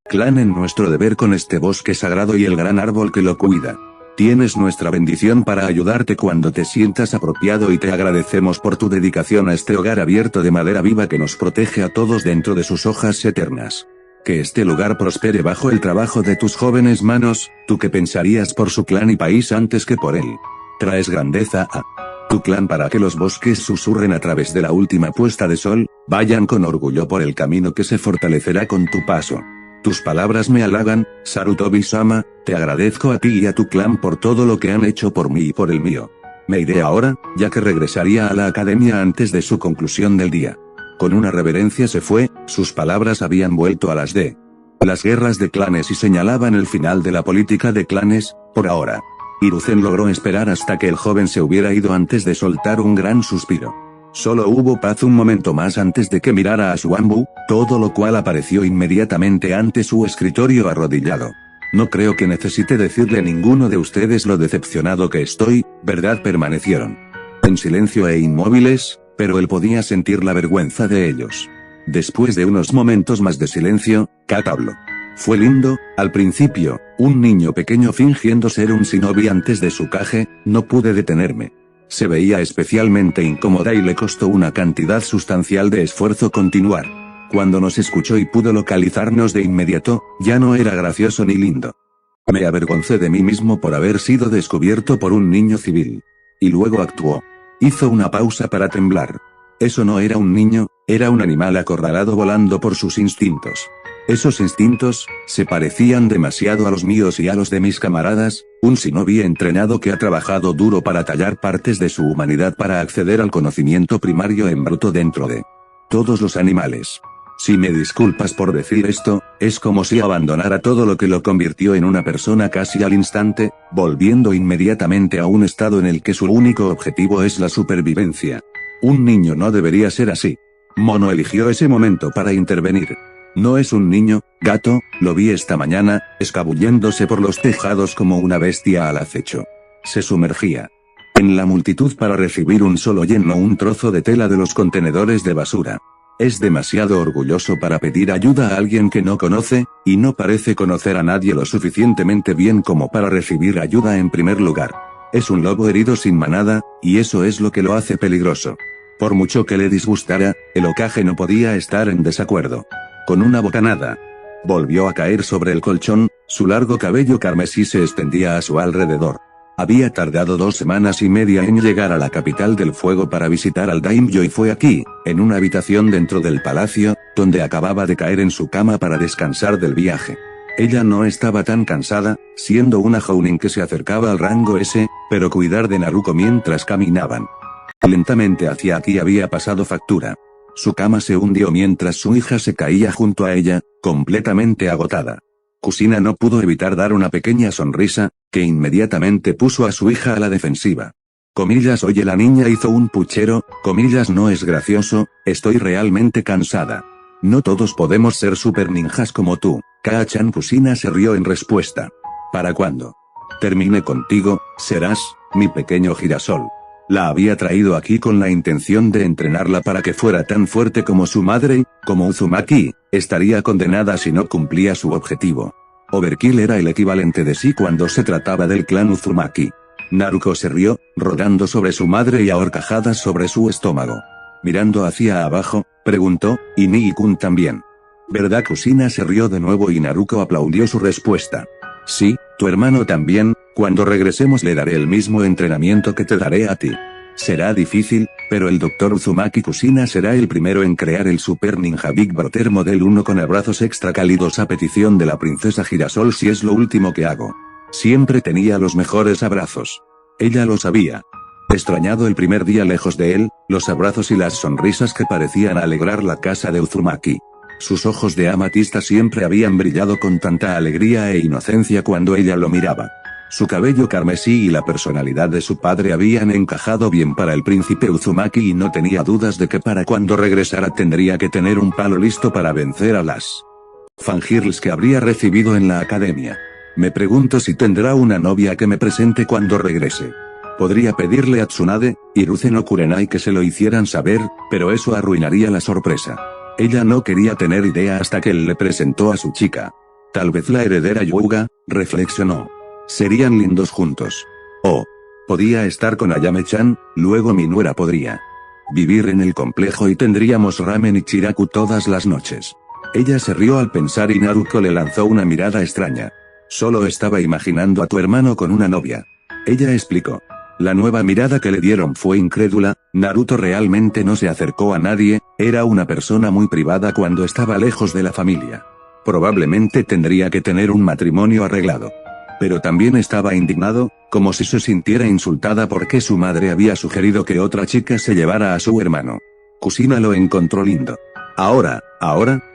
clan en nuestro deber con este bosque sagrado y el gran árbol que lo cuida. Tienes nuestra bendición para ayudarte cuando te sientas apropiado y te agradecemos por tu dedicación a este hogar abierto de madera viva que nos protege a todos dentro de sus hojas eternas. Que este lugar prospere bajo el trabajo de tus jóvenes manos, tú que pensarías por su clan y país antes que por él. Traes grandeza a tu clan para que los bosques susurren a través de la última puesta de sol, vayan con orgullo por el camino que se fortalecerá con tu paso. Tus palabras me halagan, Sarutobi-sama, te agradezco a ti y a tu clan por todo lo que han hecho por mí y por el mío. Me iré ahora, ya que regresaría a la academia antes de su conclusión del día. Con una reverencia se fue, sus palabras habían vuelto a las de las guerras de clanes y señalaban el final de la política de clanes, por ahora. Hiruzen logró esperar hasta que el joven se hubiera ido antes de soltar un gran suspiro. Solo hubo paz un momento más antes de que mirara a su Ambu, todo lo cual apareció inmediatamente ante su escritorio arrodillado. No creo que necesite decirle a ninguno de ustedes lo decepcionado que estoy, ¿verdad? Permanecieron en silencio e inmóviles, pero él podía sentir la vergüenza de ellos. Después de unos momentos más de silencio, Kat habló. Fue lindo, al principio, un niño pequeño fingiendo ser un shinobi antes de su Kage, no pude detenerme. Se veía especialmente incómoda y le costó una cantidad sustancial de esfuerzo continuar. Cuando nos escuchó y pudo localizarnos de inmediato, ya no era gracioso ni lindo. Me avergoncé de mí mismo por haber sido descubierto por un niño civil. Y luego actuó. Hizo una pausa para temblar. Eso no era un niño, era un animal acorralado volando por sus instintos. Esos instintos, se parecían demasiado a los míos y a los de mis camaradas, un shinobi entrenado que ha trabajado duro para tallar partes de su humanidad para acceder al conocimiento primario en bruto dentro de todos los animales. Si me disculpas por decir esto, es como si abandonara todo lo que lo convirtió en una persona casi al instante, volviendo inmediatamente a un estado en el que su único objetivo es la supervivencia. Un niño no debería ser así. Mono eligió ese momento para intervenir. No es un niño, gato, lo vi esta mañana, escabulléndose por los tejados como una bestia al acecho. Se sumergía en la multitud para recibir un solo yen o un trozo de tela de los contenedores de basura. Es demasiado orgulloso para pedir ayuda a alguien que no conoce, y no parece conocer a nadie lo suficientemente bien como para recibir ayuda en primer lugar. Es un lobo herido sin manada, y eso es lo que lo hace peligroso. Por mucho que le disgustara, el Hokage no podía estar en desacuerdo. Con una bocanada, volvió a caer sobre el colchón, su largo cabello carmesí se extendía a su alrededor. Había tardado 2 semanas y media en llegar a la capital del fuego para visitar al daimyo y fue aquí, en una habitación dentro del palacio, donde acababa de caer en su cama para descansar del viaje. Ella no estaba tan cansada, siendo una jounin que se acercaba al rango S, pero cuidar de Naruto mientras caminaban lentamente hacia aquí había pasado factura. Su cama se hundió mientras su hija se caía junto a ella, completamente agotada. Kusina no pudo evitar dar una pequeña sonrisa, que inmediatamente puso a su hija a la defensiva. Comillas, oye, la niña hizo un puchero, comillas, no es gracioso, estoy realmente cansada. No todos podemos ser super ninjas como tú. Kaa-chan. Kusina se rió en respuesta. ¿Para cuándo termine contigo, serás mi pequeño girasol? La había traído aquí con la intención de entrenarla para que fuera tan fuerte como su madre, como Uzumaki, estaría condenada si no cumplía su objetivo. Overkill era el equivalente de sí cuando se trataba del clan Uzumaki. Naruto se rió, rodando sobre su madre y a horcajadas sobre su estómago. Mirando hacia abajo, preguntó, ¿y Nii-kun también? ¿Verdad? Kusina se rió de nuevo y Naruto aplaudió su respuesta. Sí, tu hermano también, cuando regresemos le daré el mismo entrenamiento que te daré a ti. Será difícil, pero el Dr. Uzumaki Kusina será el primero en crear el Super Ninja Big Brother Model 1 con abrazos extra cálidos a petición de la princesa Girasol si es lo último que hago. Siempre tenía los mejores abrazos. Ella lo sabía. Extrañado el primer día lejos de él, los abrazos y las sonrisas que parecían alegrar la casa de Uzumaki. Sus ojos de amatista siempre habían brillado con tanta alegría e inocencia cuando ella lo miraba. Su cabello carmesí y la personalidad de su padre habían encajado bien para el príncipe Uzumaki y no tenía dudas de que para cuando regresara tendría que tener un palo listo para vencer a las fangirls que habría recibido en la academia. Me pregunto si tendrá una novia que me presente cuando regrese. Podría pedirle a Tsunade, Hiruzen o Kurenai que se lo hicieran saber, pero eso arruinaría la sorpresa. Ella no quería tener idea hasta que él le presentó a su chica. Tal vez la heredera Yuga, reflexionó. Serían lindos juntos. Oh. Podía estar con Ayame-chan, luego mi nuera podría vivir en el complejo y tendríamos ramen y chiraku todas las noches. Ella se rió al pensar y Naruto le lanzó una mirada extraña. Solo estaba imaginando a tu hermano con una novia. Ella explicó. La nueva mirada que le dieron fue incrédula. Naruto realmente no se acercó a nadie, era una persona muy privada cuando estaba lejos de la familia. Probablemente tendría que tener un matrimonio arreglado. Pero también estaba indignado, como si se sintiera insultada porque su madre había sugerido que otra chica se llevara a su hermano. Kusina lo encontró lindo. Ahora,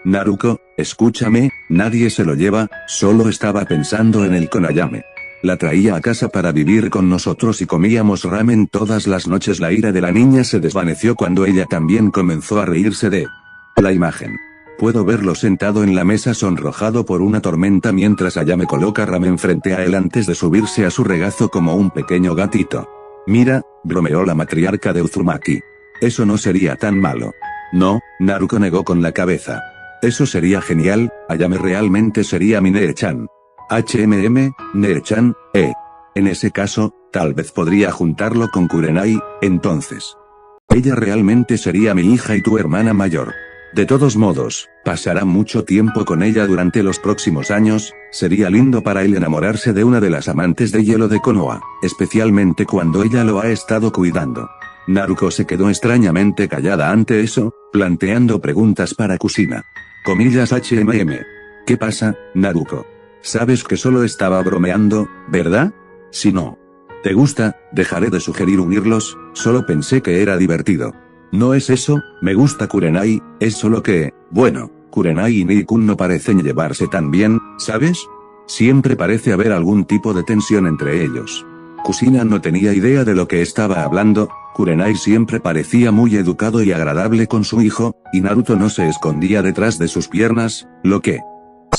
Naruto, escúchame, nadie se lo lleva, solo estaba pensando en él con Ayame. La traía a casa para vivir con nosotros y comíamos ramen todas las noches. La ira de la niña se desvaneció cuando ella también comenzó a reírse de la imagen. Puedo verlo sentado en la mesa sonrojado por una tormenta mientras Ayame coloca ramen frente a él antes de subirse a su regazo como un pequeño gatito. Mira, bromeó la matriarca de Uzumaki. Eso no sería tan malo. No, Naruto negó con la cabeza. Eso sería genial, Ayame realmente sería mi Nee-chan. Nee-chan, En ese caso, tal vez podría juntarlo con Kurenai, entonces. Ella realmente sería mi hija y tu hermana mayor. De todos modos, pasará mucho tiempo con ella durante los próximos años, sería lindo para él enamorarse de una de las amantes de hielo de Konoha, especialmente cuando ella lo ha estado cuidando. Naruto se quedó extrañamente callada ante eso, planteando preguntas para Kusina. Comillas HMM. ¿Qué pasa, Naruto? Sabes que solo estaba bromeando, ¿verdad? Si no te gusta, dejaré de sugerir unirlos, solo pensé que era divertido. No es eso, me gusta Kurenai, es solo que, bueno, Kurenai y Niikun no parecen llevarse tan bien, ¿sabes? Siempre parece haber algún tipo de tensión entre ellos. Kusina no tenía idea de lo que estaba hablando, Kurenai siempre parecía muy educado y agradable con su hijo, y Naruto no se escondía detrás de sus piernas, lo que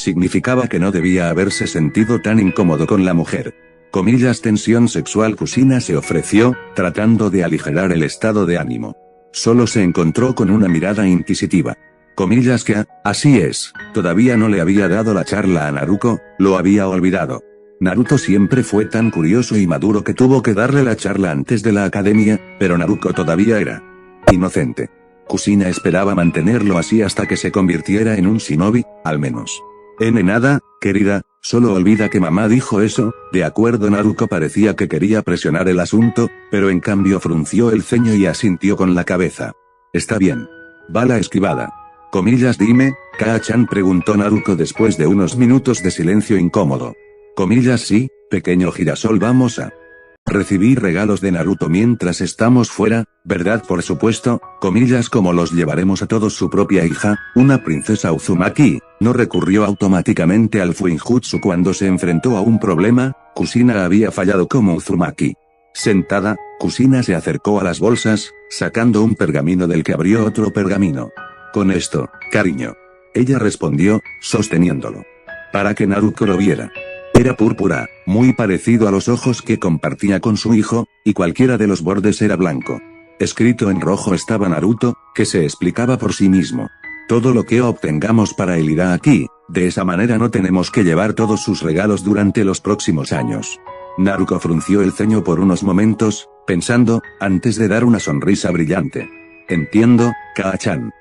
significaba que no debía haberse sentido tan incómodo con la mujer. Comillas tensión sexual. Kusina se ofreció, tratando de aligerar el estado de ánimo. Solo se encontró con una mirada inquisitiva. Comillas que, así es, todavía no le había dado la charla a Naruto, lo había olvidado. Naruto siempre fue tan curioso y maduro que tuvo que darle la charla antes de la academia, pero Naruto todavía era inocente. Kusina esperaba mantenerlo así hasta que se convirtiera en un shinobi, al menos. Nada, querida, solo olvida que mamá dijo eso, de acuerdo. Naruto parecía que quería presionar el asunto, pero en cambio frunció el ceño y asintió con la cabeza. Está bien. Bala esquivada. Comillas dime, Kaa-chan preguntó Naruto después de unos minutos de silencio incómodo. Comillas sí, pequeño girasol vamos a recibir regalos de Naruto mientras estamos fuera, ¿verdad? Por supuesto, comillas como los llevaremos a todos. Su propia hija, una princesa Uzumaki, no recurrió automáticamente al Fuinjutsu cuando se enfrentó a un problema. Kusina había fallado como Uzumaki. Sentada, Kusina se acercó a las bolsas, sacando un pergamino del que abrió otro pergamino. Con esto, cariño. Ella respondió, sosteniéndolo. Para que Naruto lo viera. Era púrpura, muy parecido a los ojos que compartía con su hijo, y cualquiera de los bordes era blanco. Escrito en rojo estaba Naruto, que se explicaba por sí mismo. Todo lo que obtengamos para él irá aquí, de esa manera no tenemos que llevar todos sus regalos durante los próximos años. Naruto frunció el ceño por unos momentos, pensando, antes de dar una sonrisa brillante. Entiendo, Kaa-chan.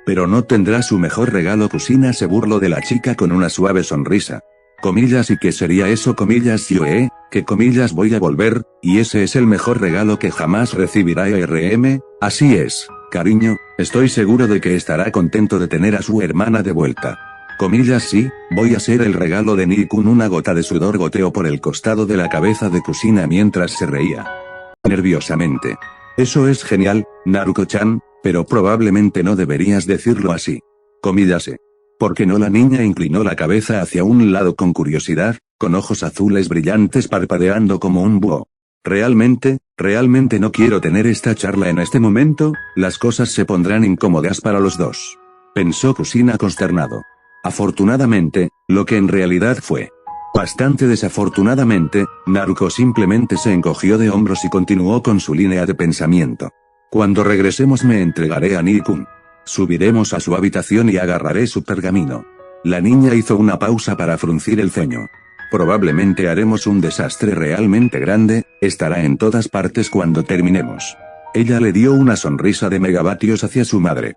Pero no tendrá su mejor regalo. Kusina se burló de la chica con una suave sonrisa. Comillas y qué sería eso comillas yo que comillas voy a volver, y ese es el mejor regalo que jamás recibirá RM, así es, cariño, estoy seguro de que estará contento de tener a su hermana de vuelta. Comillas sí, voy a ser el regalo de Niikun. Una gota de sudor goteó por el costado de la cabeza de Kusina mientras se reía nerviosamente. Eso es genial, Naruto-chan, pero probablemente no deberías decirlo así. Comillas ¿Por qué no? La niña inclinó la cabeza hacia un lado con curiosidad, con ojos azules brillantes parpadeando como un búho. Realmente no quiero tener esta charla en este momento, las cosas se pondrán incómodas para los dos. Pensó Kusina consternado. Afortunadamente, lo que en realidad fue bastante desafortunadamente, Naruto simplemente se encogió de hombros y continuó con su línea de pensamiento. Cuando regresemos me entregaré a Niikun. Subiremos a su habitación y agarraré su pergamino. La niña hizo una pausa para fruncir el ceño. Probablemente haremos un desastre realmente grande, estará en todas partes cuando terminemos. Ella le dio una sonrisa de megavatios hacia su madre.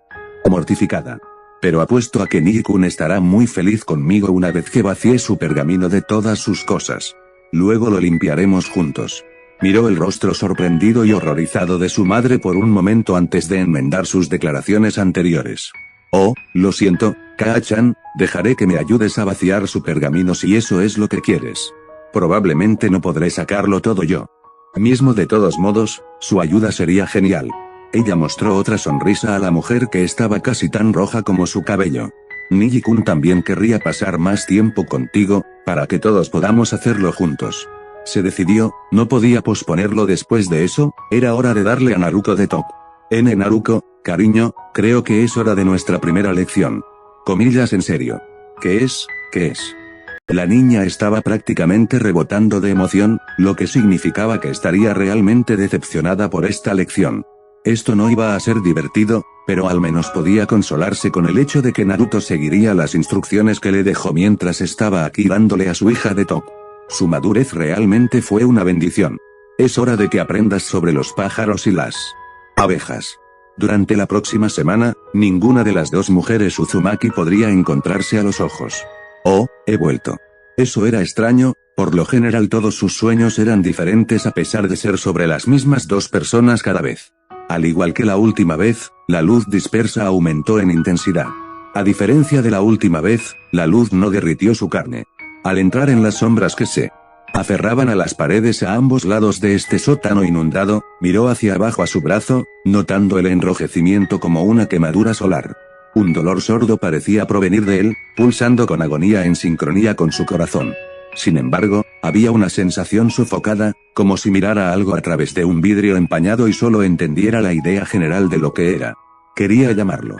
Mortificada. Pero apuesto a que Niikun estará muy feliz conmigo una vez que vacíe su pergamino de todas sus cosas. Luego lo limpiaremos juntos. Miró el rostro sorprendido y horrorizado de su madre por un momento antes de enmendar sus declaraciones anteriores. Oh, lo siento, Kaa-chan, dejaré que me ayudes a vaciar su pergamino si eso es lo que quieres. Probablemente no podré sacarlo todo yo mismo. De todos modos, su ayuda sería genial. Ella mostró otra sonrisa a la mujer que estaba casi tan roja como su cabello. Niikun también querría pasar más tiempo contigo, para que todos podamos hacerlo juntos. Se decidió, no podía posponerlo después de eso, era hora de darle a Naruto de top. Naruto, cariño, creo que es hora de nuestra primera lección. Comillas en serio. ¿Qué es? ¿Qué es? La niña estaba prácticamente rebotando de emoción, lo que significaba que estaría realmente decepcionada por esta lección. Esto no iba a ser divertido, pero al menos podía consolarse con el hecho de que Naruto seguiría las instrucciones que le dejó mientras estaba aquí dándole a su hija de top. Su madurez realmente fue una bendición. Es hora de que aprendas sobre los pájaros y las abejas. Durante la próxima semana, ninguna de las dos mujeres Uzumaki podría encontrarse a los ojos. Oh, he vuelto. Eso era extraño, por lo general todos sus sueños eran diferentes a pesar de ser sobre las mismas dos personas cada vez. Al igual que la última vez, la luz dispersa aumentó en intensidad. A diferencia de la última vez, la luz no derritió su carne. Al entrar en las sombras que se aferraban a las paredes a ambos lados de este sótano inundado, miró hacia abajo a su brazo, notando el enrojecimiento como una quemadura solar. Un dolor sordo parecía provenir de él, pulsando con agonía en sincronía con su corazón. Sin embargo, había una sensación sofocada, como si mirara algo a través de un vidrio empañado y solo entendiera la idea general de lo que era. Quería llamarlo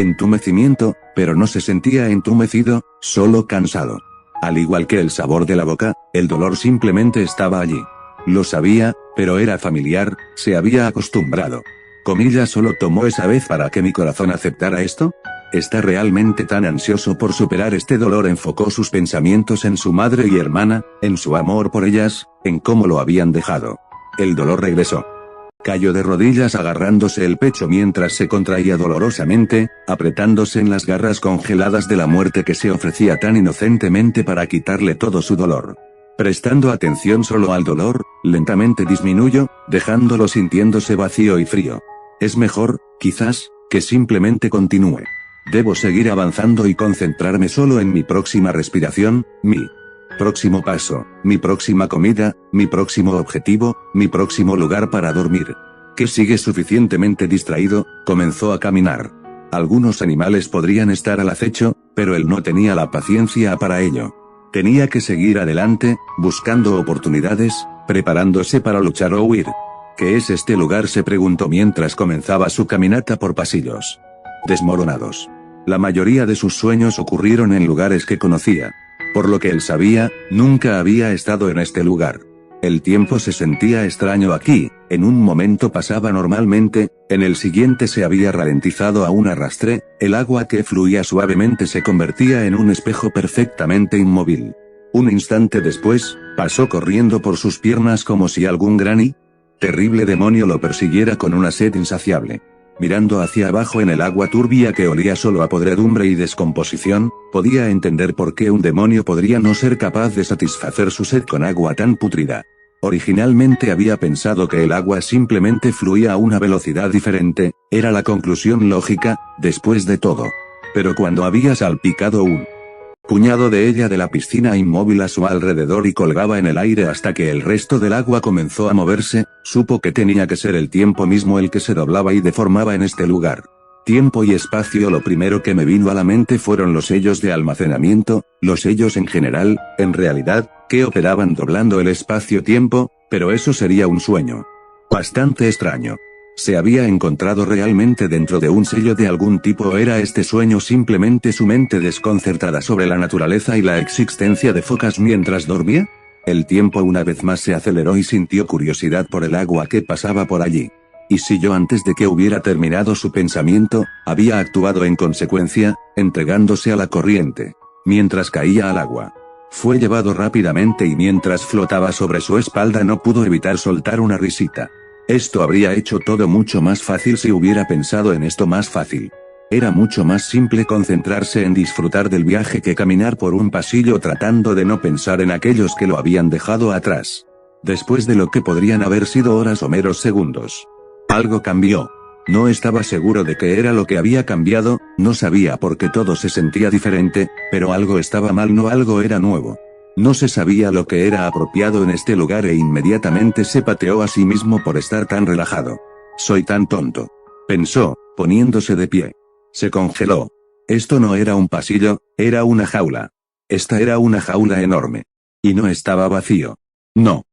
entumecimiento, pero no se sentía entumecido, solo cansado. Al igual que el sabor de la boca, el dolor simplemente estaba allí. Lo sabía, pero era familiar, se había acostumbrado. Comillas, solo tomó esa vez para que mi corazón aceptara esto. ¿Está realmente tan ansioso por superar este dolor? Enfocó sus pensamientos en su madre y hermana, en su amor por ellas, en cómo lo habían dejado. El dolor regresó. Cayó de rodillas agarrándose el pecho mientras se contraía dolorosamente, apretándose en las garras congeladas de la muerte que se ofrecía tan inocentemente para quitarle todo su dolor. Prestando atención solo al dolor, lentamente disminuyó, dejándolo sintiéndose vacío y frío. Es mejor, quizás, que simplemente continúe. Debo seguir avanzando y concentrarme solo en mi próxima respiración, mi próximo paso, mi próxima comida, mi próximo objetivo, mi próximo lugar para dormir. Que sigue suficientemente distraído, comenzó a caminar. Algunos animales podrían estar al acecho, pero él no tenía la paciencia para ello. Tenía que seguir adelante, buscando oportunidades, preparándose para luchar o huir. ¿Qué es este lugar?, se preguntó mientras comenzaba su caminata por pasillos desmoronados. La mayoría de sus sueños ocurrieron en lugares que conocía. Por lo que él sabía, nunca había estado en este lugar. El tiempo se sentía extraño aquí, en un momento pasaba normalmente, en el siguiente se había ralentizado a un arrastre, el agua que fluía suavemente se convertía en un espejo perfectamente inmóvil. Un instante después, pasó corriendo por sus piernas como si algún gran y terrible demonio lo persiguiera con una sed insaciable. Mirando hacia abajo en el agua turbia que olía solo a podredumbre y descomposición, podía entender por qué un demonio podría no ser capaz de satisfacer su sed con agua tan pútrida. Originalmente había pensado que el agua simplemente fluía a una velocidad diferente, era la conclusión lógica, después de todo. Pero cuando había salpicado un puñado de ella de la piscina inmóvil a su alrededor y colgaba en el aire hasta que el resto del agua comenzó a moverse, supo que tenía que ser el tiempo mismo el que se doblaba y deformaba en este lugar. Tiempo y espacio. Lo primero que me vino a la mente fueron los sellos de almacenamiento, los sellos en general, en realidad, que operaban doblando el espacio-tiempo, pero eso sería un sueño bastante extraño. ¿Se había encontrado realmente dentro de un sello de algún tipo o era este sueño simplemente su mente desconcertada sobre la naturaleza y la existencia de focas mientras dormía? El tiempo una vez más se aceleró y sintió curiosidad por el agua que pasaba por allí. ¿Y si yo, antes de que hubiera terminado su pensamiento, había actuado en consecuencia, entregándose a la corriente? Mientras caía al agua, fue llevado rápidamente y mientras flotaba sobre su espalda no pudo evitar soltar una risita. Esto habría hecho todo mucho más fácil si hubiera pensado en esto más fácil. Era mucho más simple concentrarse en disfrutar del viaje que caminar por un pasillo tratando de no pensar en aquellos que lo habían dejado atrás. Después de lo que podrían haber sido horas o meros segundos. Algo cambió. No estaba seguro de qué era lo que había cambiado, no sabía por qué todo se sentía diferente, pero algo estaba mal, no algo era nuevo. No se sabía lo que era apropiado en este lugar e inmediatamente se pateó a sí mismo por estar tan relajado. Soy tan tonto, pensó, poniéndose de pie. Se congeló. Esto no era un pasillo, era una jaula. Esta era una jaula enorme. Y no estaba vacío. No.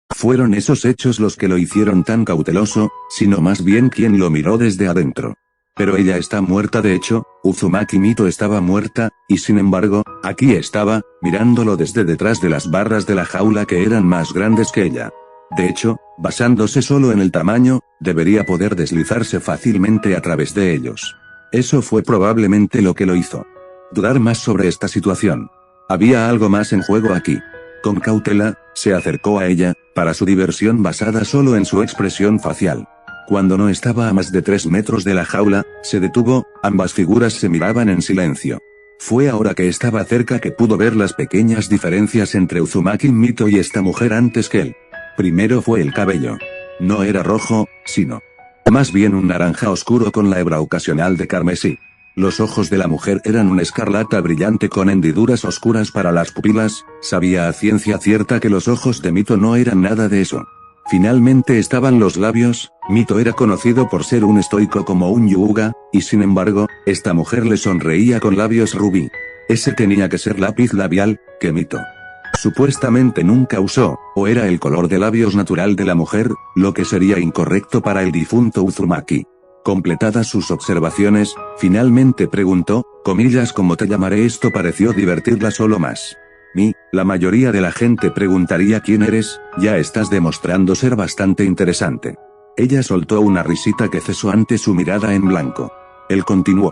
Fueron esos hechos los que lo hicieron tan cauteloso, sino más bien quien lo miró desde adentro. Pero ella está muerta. De hecho, Uzumaki Mito estaba muerta, y sin embargo, aquí estaba, mirándolo desde detrás de las barras de la jaula que eran más grandes que ella. De hecho, basándose solo en el tamaño, debería poder deslizarse fácilmente a través de ellos. Eso fue probablemente lo que lo hizo dudar más sobre esta situación. Había algo más en juego aquí. Con cautela, se acercó a ella, para su diversión basada solo en su expresión facial. Cuando no estaba a más de 3 metros de la jaula, se detuvo, ambas figuras se miraban en silencio. Fue ahora que estaba cerca que pudo ver las pequeñas diferencias entre Uzumaki Mito y esta mujer antes que él. Primero fue el cabello. No era rojo, sino más bien un naranja oscuro con la hebra ocasional de carmesí. Los ojos de la mujer eran una escarlata brillante con hendiduras oscuras para las pupilas. Sabía a ciencia cierta que los ojos de Mito no eran nada de eso. Finalmente estaban los labios. Mito era conocido por ser un estoico como un yuga, y sin embargo, esta mujer le sonreía con labios rubí. Ese tenía que ser lápiz labial, que Mito supuestamente nunca usó, o era el color de labios natural de la mujer, lo que sería incorrecto para el difunto Uzumaki. Completadas sus observaciones, finalmente preguntó, comillas, ¿cómo te llamaré? Esto pareció divertirla solo más. La mayoría de la gente preguntaría quién eres, ya estás demostrando ser bastante interesante. Ella soltó una risita que cesó ante su mirada en blanco. Él continuó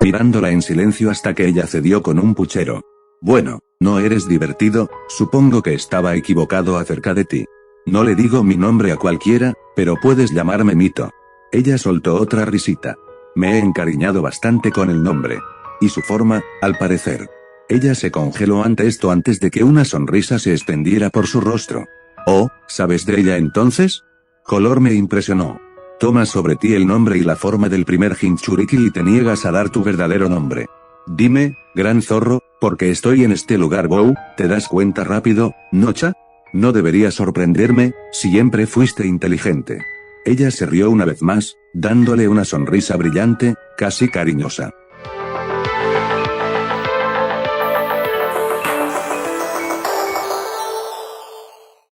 mirándola en silencio hasta que ella cedió con un puchero. Bueno, no eres divertido, supongo que estaba equivocado acerca de ti. No le digo mi nombre a cualquiera, pero puedes llamarme Mito. Ella soltó otra risita. Me he encariñado bastante con el nombre. Y su forma, al parecer. Ella se congeló ante esto antes de que una sonrisa se extendiera por su rostro. Oh, ¿sabes de ella entonces? Color me impresionó. Tomas sobre ti el nombre y la forma del primer Jinchuriki y te niegas a dar tu verdadero nombre. Dime, gran zorro, porque estoy en este lugar. Wow, ¿te das cuenta rápido, Nocha? No debería sorprenderme, siempre fuiste inteligente. Ella se rió una vez más, dándole una sonrisa brillante, casi cariñosa.